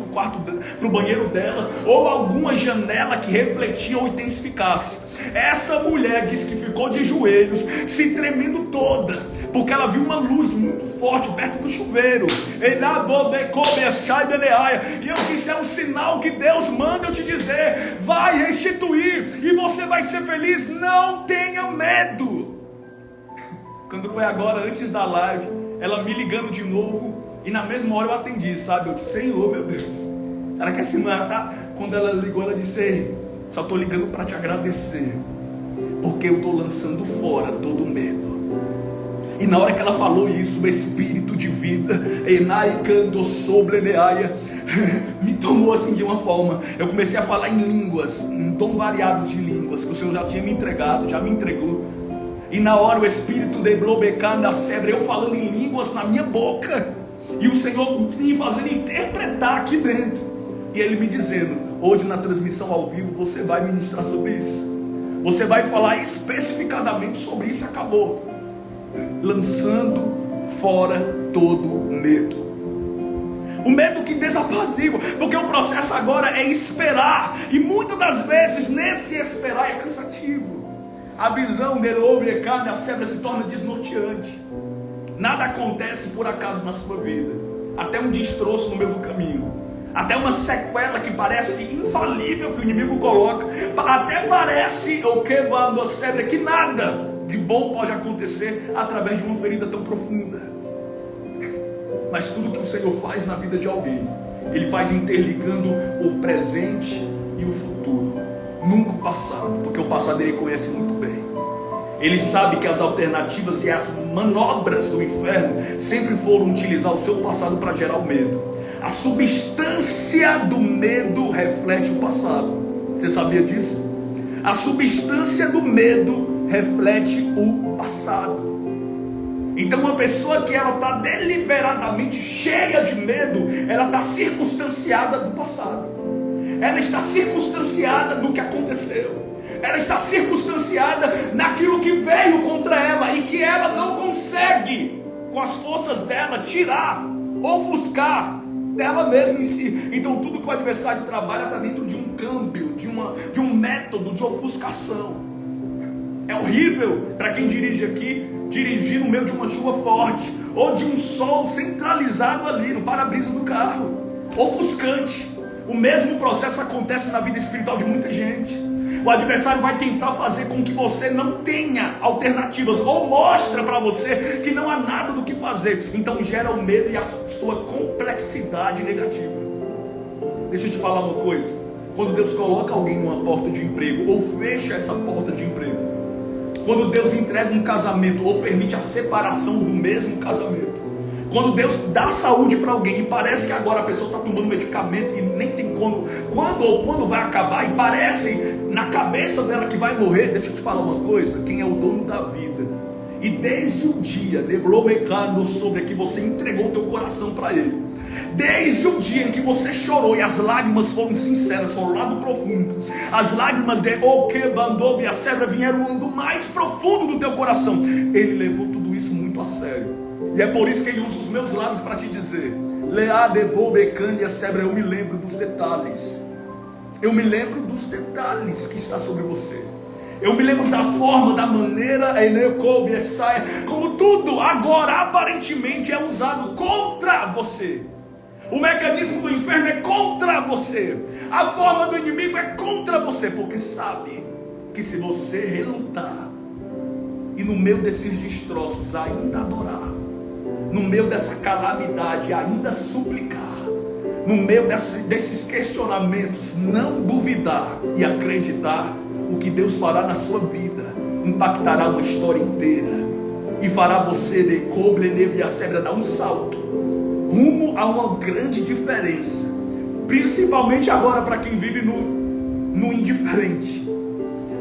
pro banheiro dela, ou alguma janela que refletia ou intensificasse. Essa mulher disse que ficou de joelhos, se tremendo toda, porque ela viu uma luz muito forte perto do chuveiro. E eu disse, é um sinal que Deus manda eu te dizer, vai restituir e você vai ser feliz, não tenha medo. Quando foi agora, antes da live, ela me ligando de novo, e na mesma hora eu atendi, sabe? Eu disse, Senhor, meu Deus, será que essa irmã tá? Quando ela ligou, ela disse, só estou ligando para te agradecer, porque eu estou lançando fora todo medo. E na hora que ela falou isso, o espírito de vida, me tomou assim de uma forma. Eu comecei a falar em línguas, em tom variados de línguas, que o Senhor já tinha me entregado, já me entregou. E na hora o espírito de Blobecanda Sebre, eu falando em línguas na minha boca, e o Senhor me fazendo interpretar aqui dentro. E Ele me dizendo, hoje na transmissão ao vivo você vai ministrar sobre isso. Você vai falar especificadamente sobre isso e acabou. Lançando fora todo medo. O medo que desapazigua, porque o processo agora é esperar. E muitas das vezes nesse esperar é cansativo. A visão dele ouvir carne, a cebra se torna desnorteante. Nada acontece por acaso na sua vida. Até um destroço no meio do caminho. Até uma sequela que parece infalível que o inimigo coloca. Até parece que nada de bom pode acontecer através de uma ferida tão profunda. Mas tudo que o Senhor faz na vida de alguém, Ele faz interligando o presente e o futuro, nunca o passado, porque o passado Ele conhece muito bem. Ele sabe que as alternativas e as manobras do inferno sempre foram utilizar o seu passado para gerar o medo. A substância do medo reflete o passado. Você sabia disso? A substância do medo reflete o passado. Então uma pessoa que ela está deliberadamente cheia de medo, ela está circunstanciada do passado. Ela está circunstanciada do que aconteceu. Ela está circunstanciada naquilo que veio contra ela e que ela não consegue, com as forças dela, tirar, ofuscar dela mesma em si. Então tudo que o adversário trabalha está dentro de um câmbio, de um método de ofuscação. É horrível para quem dirige aqui, dirigir no meio de uma chuva forte, ou de um sol centralizado ali no para-brisa do carro, ofuscante. O mesmo processo acontece na vida espiritual de muita gente. O adversário vai tentar fazer com que você não tenha alternativas, ou mostra para você que não há nada do que fazer. Então gera o medo e a sua complexidade negativa. Deixa eu te falar uma coisa. Quando Deus coloca alguém numa porta de emprego, ou fecha essa porta de emprego, quando Deus entrega um casamento, ou permite a separação do mesmo casamento, quando Deus dá saúde para alguém e parece que agora a pessoa está tomando medicamento e nem tem quando vai acabar, e parece na cabeça dela que vai morrer. Deixa eu te falar uma coisa: quem é o dono da vida, e desde o dia sobre que você entregou o teu coração para Ele, desde o dia em que você chorou e as lágrimas foram sinceras, foram lá do profundo, as lágrimas de Oquebandove e a Sebra vieram do mais profundo do teu coração, Ele levou tudo isso muito a sério. E é por isso que Ele usa os meus lábios para te dizer: Leadebobecane e a Sebra, eu me lembro dos detalhes. Eu me lembro dos detalhes que está sobre você. Eu me lembro da forma, da maneira, como tudo agora aparentemente é usado contra você. O mecanismo do inferno é contra você. A forma do inimigo é contra você, porque sabe que se você relutar e no meio desses destroços ainda adorar, no meio dessa calamidade ainda suplicar, no meio desses questionamentos não duvidar e acreditar, o que Deus fará na sua vida impactará uma história inteira e fará você de Cobleneve e a Sebra dar um salto rumo a uma grande diferença, principalmente agora para quem vive no indiferente.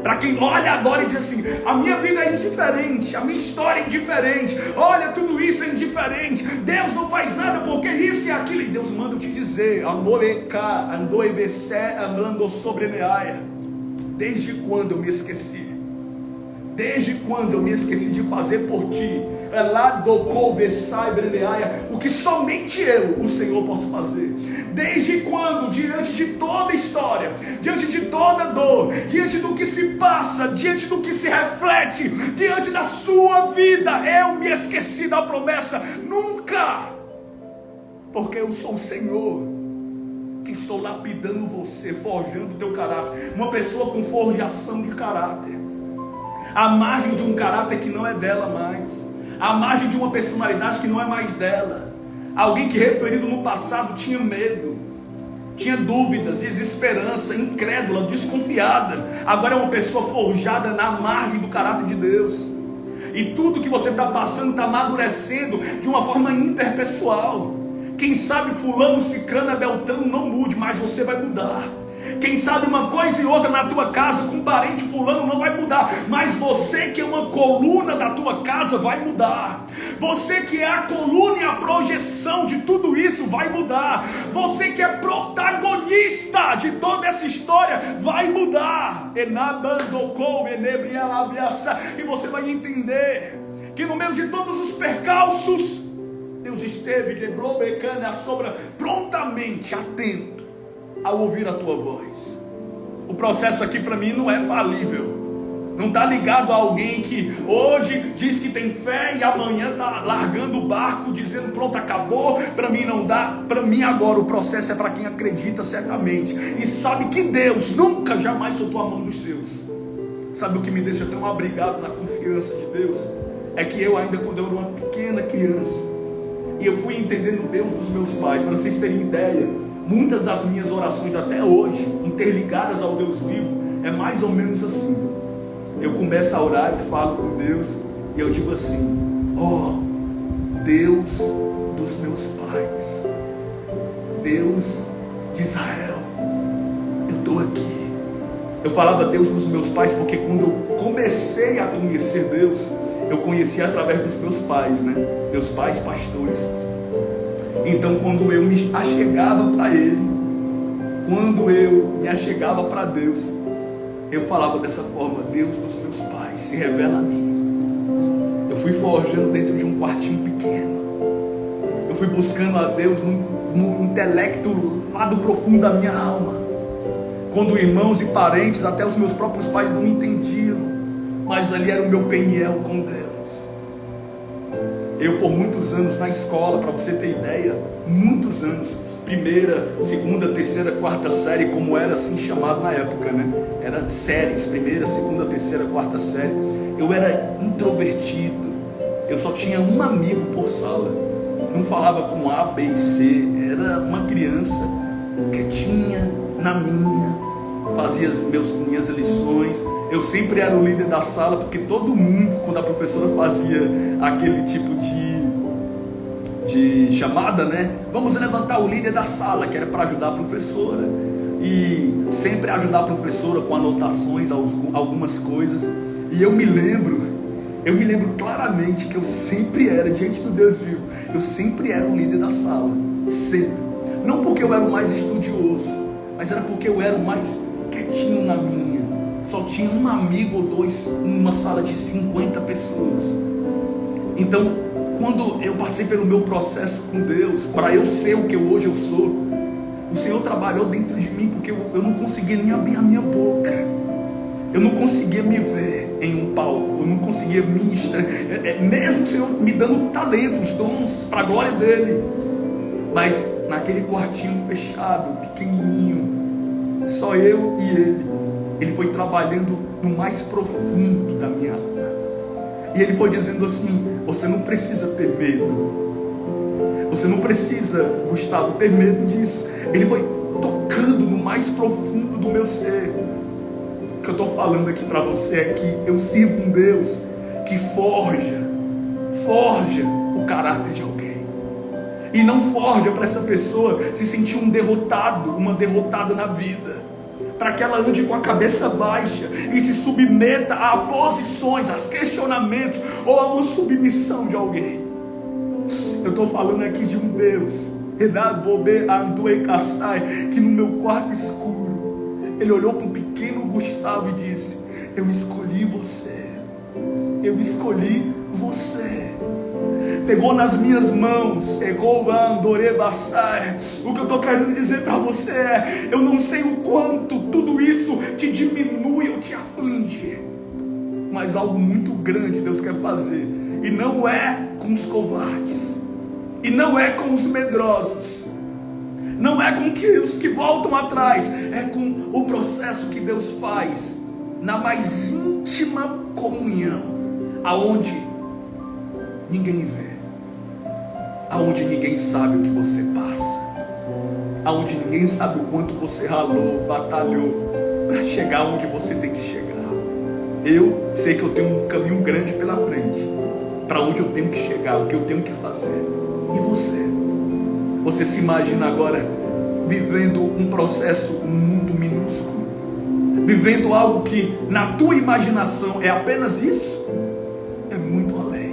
Para quem olha agora e diz assim: a minha vida é indiferente, a minha história é indiferente, olha, tudo isso é indiferente, Deus não faz nada porque isso e aquilo. E Deus manda eu te dizer: desde quando eu me esqueci? Desde quando eu me esqueci de fazer por ti o que somente eu, o Senhor, posso fazer? Desde quando, diante de toda história, diante de toda dor, diante do que se passa, diante do que se reflete, diante da sua vida, eu me esqueci da promessa? Nunca! Porque eu sou o Senhor que estou lapidando você, forjando o teu caráter. Uma pessoa com forjação de caráter, à margem de um caráter que não é dela mais, à margem de uma personalidade que não é mais dela. Alguém que, referido no passado, tinha medo, tinha dúvidas, desesperança, incrédula, desconfiada, agora é uma pessoa forjada na margem do caráter de Deus. E tudo que você está passando está amadurecendo de uma forma interpessoal. Quem sabe fulano, cicrana, beltrano não mude, mas você vai mudar. Quem sabe uma coisa e outra na tua casa com parente fulano não vai mudar, mas você que é uma coluna da tua casa vai mudar. Você que é a coluna e a projeção de tudo isso vai mudar. Você que é protagonista de toda essa história vai mudar. E você vai entender que no meio de todos os percalços, Deus esteve prontamente atento ao ouvir a tua voz. O processo aqui para mim não é falível. Não está ligado a alguém que hoje diz que tem fé e amanhã está largando o barco dizendo pronto, acabou, para mim não dá. Para mim agora o processo é para quem acredita certamente e sabe que Deus nunca, jamais soltou a mão dos seus. Sabe o que me deixa tão abrigado na confiança de Deus? É que eu ainda, quando eu era uma pequena criança, e eu fui entendendo Deus dos meus pais, para vocês terem ideia, muitas das minhas orações até hoje, interligadas ao Deus vivo, é mais ou menos assim. Eu começo a orar e falo com Deus, e eu digo assim: ó Deus dos meus pais, Deus de Israel, eu estou aqui. Eu falava Deus dos meus pais porque quando eu comecei a conhecer Deus, eu conheci através dos meus pais, né? Meus pais pastores. Então quando eu me achegava para Ele, quando eu me achegava para Deus, eu falava dessa forma: Deus dos meus pais, se revela a mim. Eu fui forjando dentro de um quartinho pequeno. Eu fui buscando a Deus no intelecto lá do profundo da minha alma. Quando irmãos e parentes, até os meus próprios pais não entendiam, mas ali era o meu Peniel com Deus. Eu por muitos anos na escola, para você ter ideia, muitos anos, primeira, segunda, terceira, quarta série, como era assim chamado na época, né? Era séries, primeira, segunda, terceira, quarta série. Eu era introvertido, eu só tinha um amigo por sala, não falava com A, B e C, era uma criança quietinha, na minha, fazia minhas lições. Eu sempre era o líder da sala, porque todo mundo, quando a professora fazia aquele tipo de chamada, né? Vamos levantar o líder da sala, que era para ajudar a professora, e sempre ajudar a professora com anotações, algumas coisas. E eu me lembro claramente que eu sempre era, diante do Deus vivo, eu sempre era o líder da sala, sempre. Não porque eu era o mais estudioso, mas era porque eu era o mais quietinho na minha. Só tinha um amigo ou dois numa sala de 50 pessoas. Então, quando eu passei pelo meu processo com Deus, para eu ser o que hoje eu sou, o Senhor trabalhou dentro de mim, porque eu não conseguia nem abrir a minha boca. Eu não conseguia me ver em um palco, eu não conseguia ministrar, mesmo o Senhor me dando talentos, dons, para a glória dEle. Mas naquele quartinho fechado, pequenininho, só eu e Ele foi trabalhando no mais profundo da minha alma. E Ele foi dizendo assim: você não precisa ter medo, você não precisa, Gustavo, ter medo disso. Ele foi tocando no mais profundo do meu ser. O que eu estou falando aqui para você é que eu sirvo um Deus que forja o caráter de alguém, e não forja para essa pessoa se sentir um derrotado, uma derrotada na vida, para que ela ande com a cabeça baixa e se submeta a posições, a questionamentos ou a uma submissão de alguém. Eu estou falando aqui de um Deus que no meu quarto escuro Ele olhou para um pequeno Gustavo e disse: eu escolhi você, eu escolhi você. Pegou nas minhas mãos, o que eu estou querendo dizer para você é: eu não sei o quanto tudo isso te diminui ou te aflige, mas algo muito grande Deus quer fazer, e não é com os covardes, e não é com os medrosos, não é com os que voltam atrás, é com o processo que Deus faz na mais íntima comunhão, aonde ninguém vê, aonde ninguém sabe o que você passa, aonde ninguém sabe o quanto você ralou, batalhou para chegar onde você tem que chegar. Eu sei que eu tenho um caminho grande pela frente, para onde eu tenho que chegar, o que eu tenho que fazer. E você se imagina agora vivendo um processo muito minúsculo, vivendo algo que na tua imaginação é apenas isso? É muito além.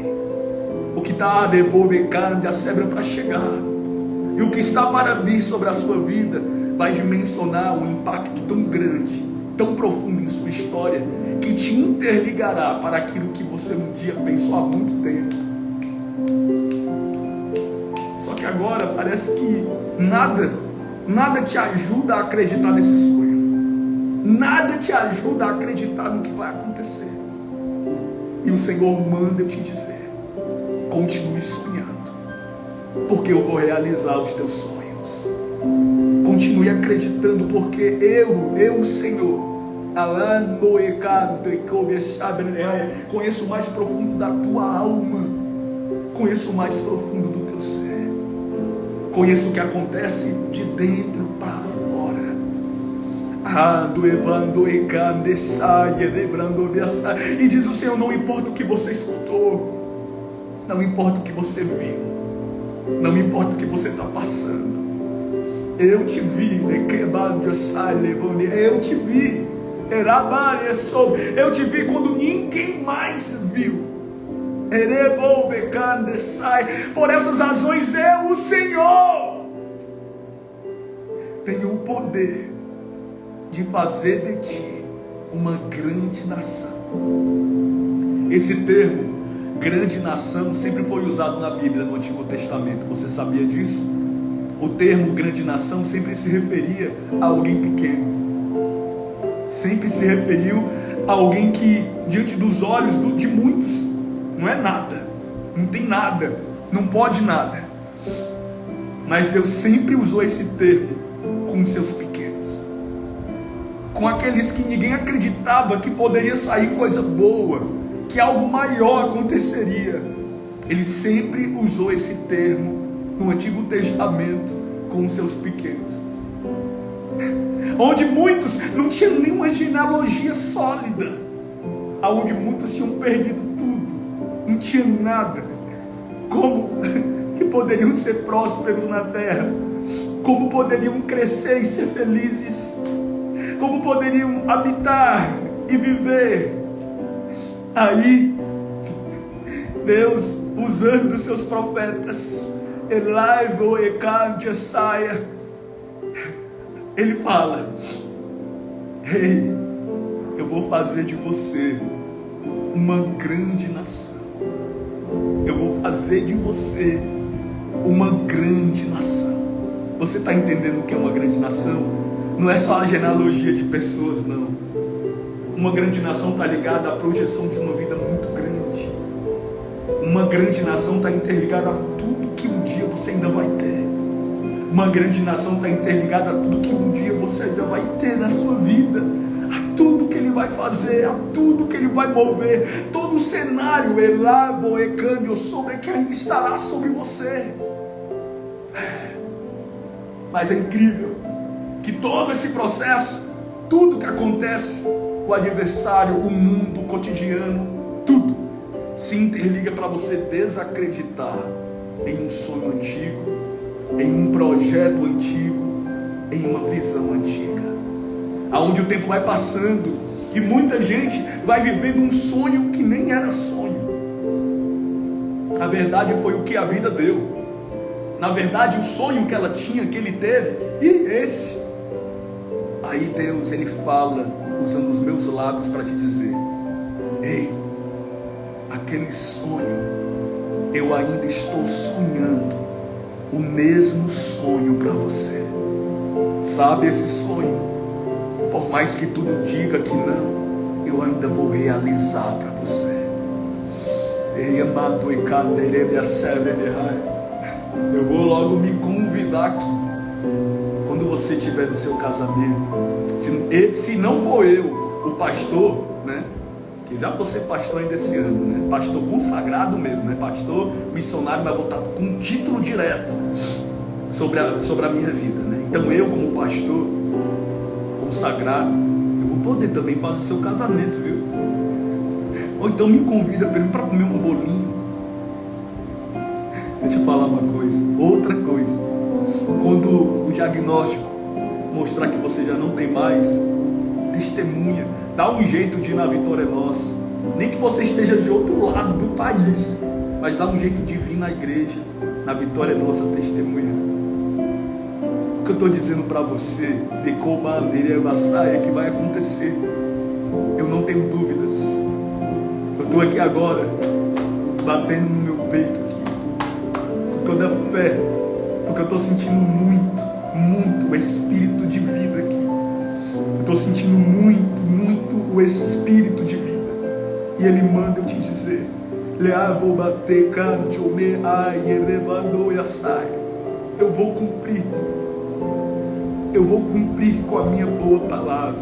O que está a devolver a sebra para chegar, e o que está para vir sobre a sua vida vai dimensionar um impacto tão grande, tão profundo em sua história, que te interligará para aquilo que você um dia pensou há muito tempo. Só que agora parece que nada te ajuda a acreditar nesse sonho, nada te ajuda a acreditar no que vai acontecer. E o Senhor manda eu te dizer: continue sonhando, porque eu vou realizar os teus sonhos. Continue acreditando, porque eu, Senhor, conheço o mais profundo da tua alma, conheço o mais profundo do teu ser, conheço o que acontece de dentro para fora. E diz o Senhor: não importa o que você escutou, não importa o que você viu, não importa o que você está passando, eu te vi, eu te vi, eu te vi quando ninguém mais viu. Por essas razões eu, o Senhor, tenho o poder de fazer de ti uma grande nação. Esse termo, grande nação, sempre foi usado na Bíblia, no Antigo Testamento. Você sabia disso? O termo grande nação sempre se referia a alguém pequeno. Sempre se referiu a alguém que, diante dos olhos de muitos, não é nada, não tem nada, não pode nada. Mas Deus sempre usou esse termo com seus pequenos, com aqueles que ninguém acreditava que poderia sair coisa boa, que algo maior aconteceria. Ele sempre usou esse termo no Antigo Testamento com os seus pequenos, onde muitos não tinham nenhuma genealogia sólida, onde muitos tinham perdido tudo, não tinha nada. Como que poderiam ser prósperos na terra? Como poderiam crescer e ser felizes? Como poderiam habitar e viver? Aí Deus, usando dos seus profetas, ele fala: ei, eu vou fazer de você uma grande nação. Eu vou fazer de você uma grande nação. Você está entendendo o que é uma grande nação? Não é só a genealogia de pessoas, não. Uma grande nação está ligada à projeção de uma vida muito grande. Uma grande nação está interligada a tudo que um dia você ainda vai ter. Uma grande nação está interligada a tudo que um dia você ainda vai ter na sua vida, a tudo que Ele vai fazer, a tudo que Ele vai mover, todo o cenário elavo e câmbio sobre que ainda estará sobre você. Mas é incrível que todo esse processo, tudo que acontece, o adversário, o mundo, o cotidiano, tudo se interliga para você desacreditar em um sonho antigo, em um projeto antigo, em uma visão antiga, aonde o tempo vai passando e muita gente vai vivendo um sonho que nem era sonho. Na verdade foi o que a vida deu. Na verdade o sonho que ela tinha, que ele teve, e esse. Aí Deus, Ele fala, usando os meus lábios para te dizer: ei, aquele sonho, eu ainda estou sonhando o mesmo sonho para você. Sabe esse sonho? Por mais que tudo diga que não, eu ainda vou realizar para você. Eu vou logo me convidar aqui. Quando você estiver no seu casamento, se não for eu, o pastor, né? Que já vou ser pastor ainda esse ano, né? Pastor consagrado mesmo, né? Pastor missionário, mas voltado com um título direto sobre a minha vida, né? Então eu, como pastor consagrado, eu vou poder também fazer o seu casamento, viu? Ou então me convida para comer um bolinho. Deixa eu falar uma coisa, outra coisa. Quando o diagnóstico mostrar que você já não tem mais, testemunha, dá um jeito de ir na Vitória Nossa. Nem que você esteja de outro lado do país, mas dá um jeito de vir na igreja, na Vitória Nossa, testemunhar. O que eu estou dizendo para você, de como a é que vai acontecer. Eu não tenho dúvidas. Eu estou aqui agora, batendo no meu peito aqui, com toda a fé, porque eu estou sentindo muito o espírito de vida aqui. Eu estou sentindo muito o espírito de vida. E Ele manda eu te dizer: eu vou cumprir. Eu vou cumprir com a minha boa palavra.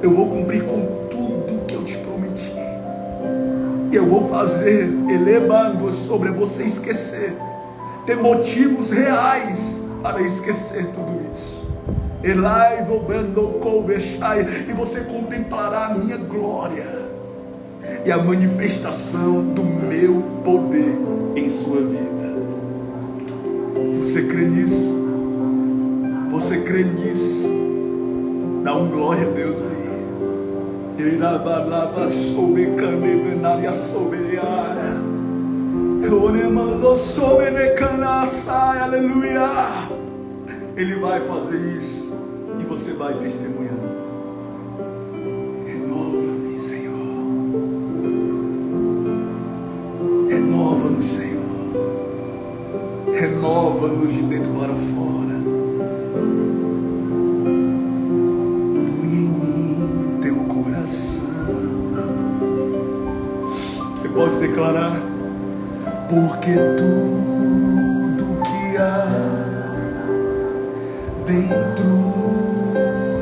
Eu vou cumprir com tudo que eu te prometi. E eu vou fazer, elevando sobre você esquecer, ter motivos reais para esquecer tudo isso. E você contemplará a minha glória e a manifestação do meu poder em sua vida. Você crê nisso? Você crê nisso? Dá um glória a Deus aí. Aleluia. Ele vai fazer isso e você vai testemunhar. Renova-me, Senhor. Renova-me, Senhor. Renova Lava-nos de dentro para fora. Põe em mim teu coração. Você pode declarar: porque tudo que há dentro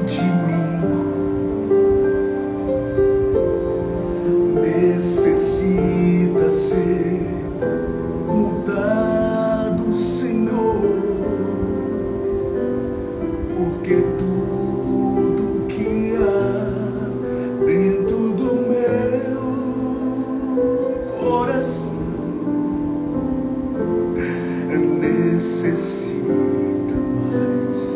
de mim necessita ser mudado, Senhor, porque tudo que há dentro do meu coração necessita mais.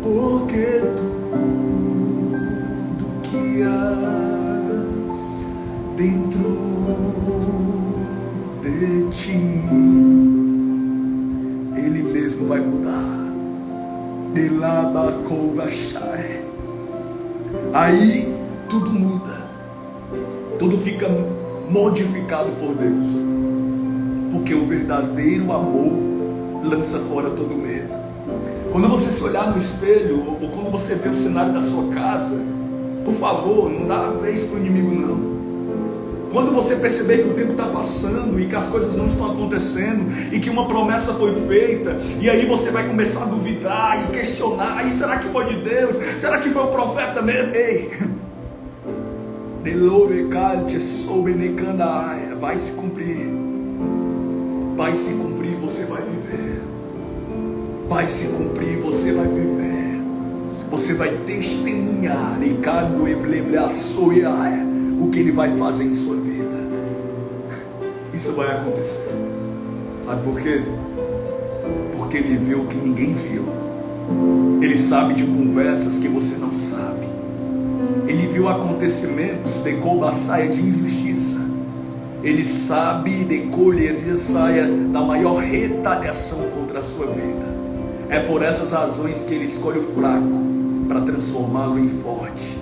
Porque tudo que há dentro de ti, Ele mesmo vai mudar. De lá aí tudo muda, tudo fica modificado por Deus, porque o verdadeiro amor lança fora todo medo. Quando você se olhar no espelho, ou quando você vê o cenário da sua casa, por favor, não dá vez para o inimigo não. Quando você perceber que o tempo está passando e que as coisas não estão acontecendo e que uma promessa foi feita, e aí você vai começar a duvidar e questionar: e será que foi de Deus? Será que foi o profeta mesmo? Ei! Vai se cumprir. Vai se cumprir, você vai viver. Vai se cumprir, você vai viver. Você vai testemunhar o que Ele vai fazer em sua vida. Isso vai acontecer. Sabe por quê? Porque Ele viu o que ninguém viu. Ele sabe de conversas que você não sabe. Ele viu acontecimentos de cobaçaia de injustiça. Ele sabe de colher de saia da maior retaliação contra a sua vida. É por essas razões que Ele escolhe o fraco para transformá-lo em forte.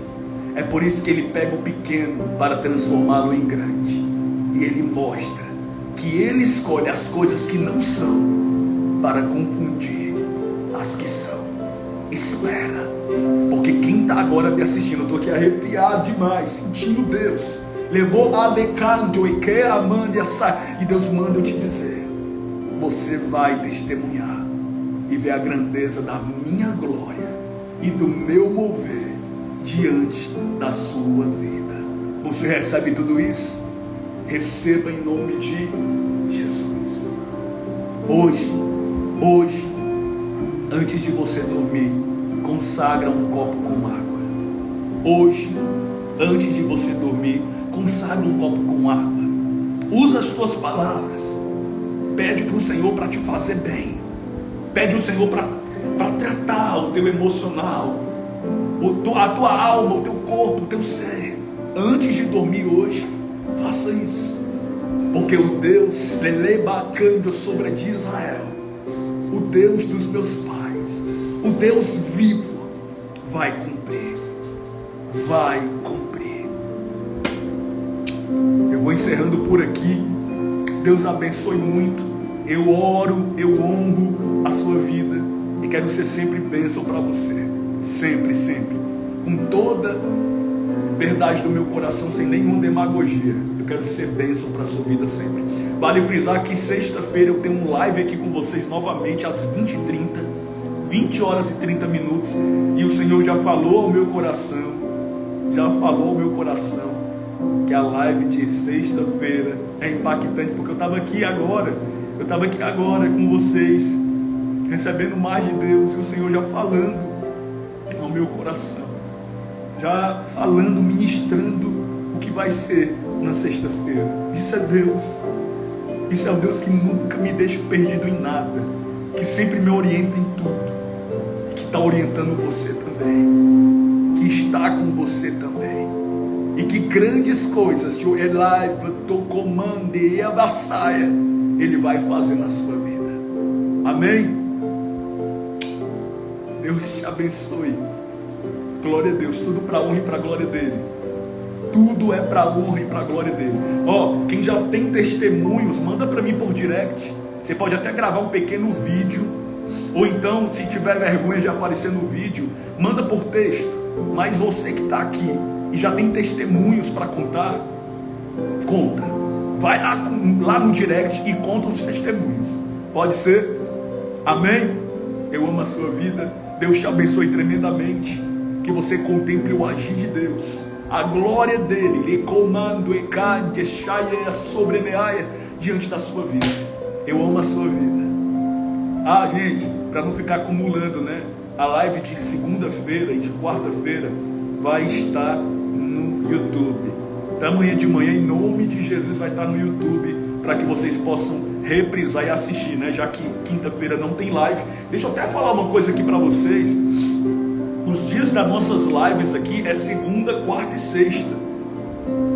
É por isso que Ele pega o pequeno para transformá-lo em grande. E Ele mostra que Ele escolhe as coisas que não são para confundir as que são. Espera, porque quem está agora me assistindo, eu estou aqui arrepiado demais, sentindo Deus. Levou a decanto e que a manda e Deus manda eu te dizer: você vai testemunhar e ver a grandeza da minha glória e do meu mover diante da sua vida. Você recebe tudo isso? Receba em nome de Jesus. Hoje, antes de você dormir, consagra um copo com água. Hoje, antes de você dormir, consagra um copo com água. Usa as tuas palavras. Pede para o Senhor para te fazer bem. Pede ao Senhor para tratar o teu emocional, a tua alma, o teu corpo, o teu ser. Antes de dormir hoje, faça isso. Porque o Deus Lelebacando sobre de Israel, o Deus dos meus pais, o Deus vivo, vai cumprir. Vai cumprir. Eu vou encerrando por aqui. Deus abençoe muito. Eu oro, eu honro a sua vida e quero ser sempre bênção para você. Sempre, sempre. Com toda verdade do meu coração, sem nenhuma demagogia. Eu quero ser bênção para a sua vida sempre. Vale frisar que sexta-feira eu tenho um live aqui com vocês novamente às 20h30, 20 horas e 30 minutos. E o Senhor já falou ao meu coração, que a live de sexta-feira é impactante, porque eu estava aqui agora com vocês, recebendo mais de Deus, e o Senhor já falando ao meu coração, já falando, ministrando o que vai ser na sexta-feira. Isso é Deus. Isso é o Deus que nunca me deixa perdido em nada, que sempre me orienta em tudo, e que está orientando você também, que está com você também, e que grandes coisas te eleva, tu comande e avassaia, Ele vai fazer na sua vida. Amém? Deus te abençoe. Glória a Deus, tudo para a honra e para a glória dele. tudo é para a honra e para a glória dele. Ó, quem já tem testemunhos, manda para mim por direct. Você pode até gravar um pequeno vídeo, ou então, se tiver vergonha de aparecer no vídeo, manda por texto. Mas você que está aqui e já tem testemunhos para contar, conta. Vai lá no direct e conta os testemunhos. Pode ser? Amém? Eu amo a sua vida. Deus te abençoe tremendamente. Que você contemple o agir de Deus, a glória dele, lhe comando e cante, chaia sobreneaia diante da sua vida. Eu amo a sua vida. Ah, gente, para não ficar acumulando, né? A live de segunda-feira e de quarta-feira vai estar no YouTube. Então amanhã de manhã, em nome de Jesus, vai estar no YouTube para que vocês possam reprisar e assistir, né? Já que quinta-feira não tem live. Deixa eu até falar uma coisa aqui para vocês. Os dias das nossas lives aqui é segunda, quarta e sexta.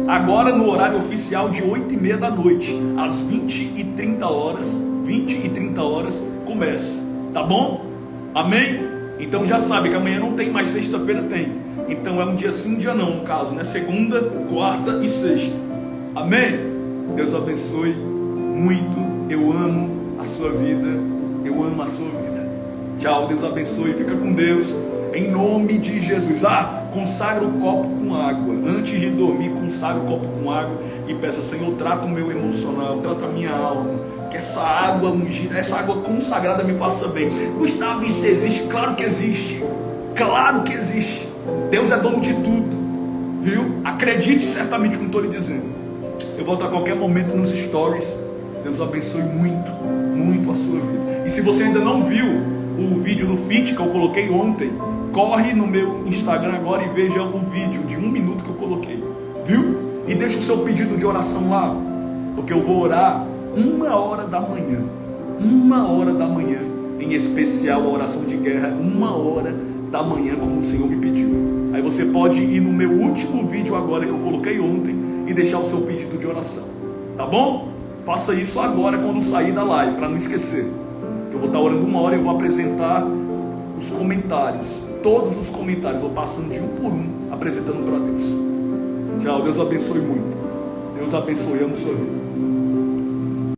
Agora no horário oficial de 8h30 da noite, às 20h30 começa. Tá bom? Amém? Então já sabe que amanhã não tem, mas sexta-feira tem. Então é um dia sim, um dia não, no caso, né? Segunda, quarta e sexta. Amém? Deus abençoe muito. Eu amo a sua vida. Eu amo a sua vida. Tchau, Deus abençoe. Fica com Deus. Em nome de Jesus. Consagra o copo com água. Antes de dormir, consagra o copo com água e peça: Senhor, trata o meu emocional, trata a minha alma. Que essa água ungida, essa água consagrada me faça bem. Gustavo, isso existe? Claro que existe. Claro que existe. Deus é dono de tudo. Viu? Acredite certamente no que estou lhe dizendo. Eu volto a qualquer momento nos stories. Deus abençoe muito, muito a sua vida. E se você ainda não viu o vídeo do Fit que eu coloquei ontem, corre no meu Instagram agora e veja o vídeo de 1 minuto que eu coloquei, viu? E deixa o seu pedido de oração lá, porque eu vou orar 1h da manhã, 1h da manhã, em especial a oração de guerra, 1h da manhã, como o Senhor me pediu. Aí você pode ir no meu último vídeo agora que eu coloquei ontem e deixar o seu pedido de oração, tá bom? Faça isso agora quando sair da live, para não esquecer. Eu vou estar orando 1h e eu vou apresentar os comentários, todos os comentários, vou passando de um por um, apresentando para Deus. Tchau, Deus abençoe muito. Deus abençoe, amo sua vida.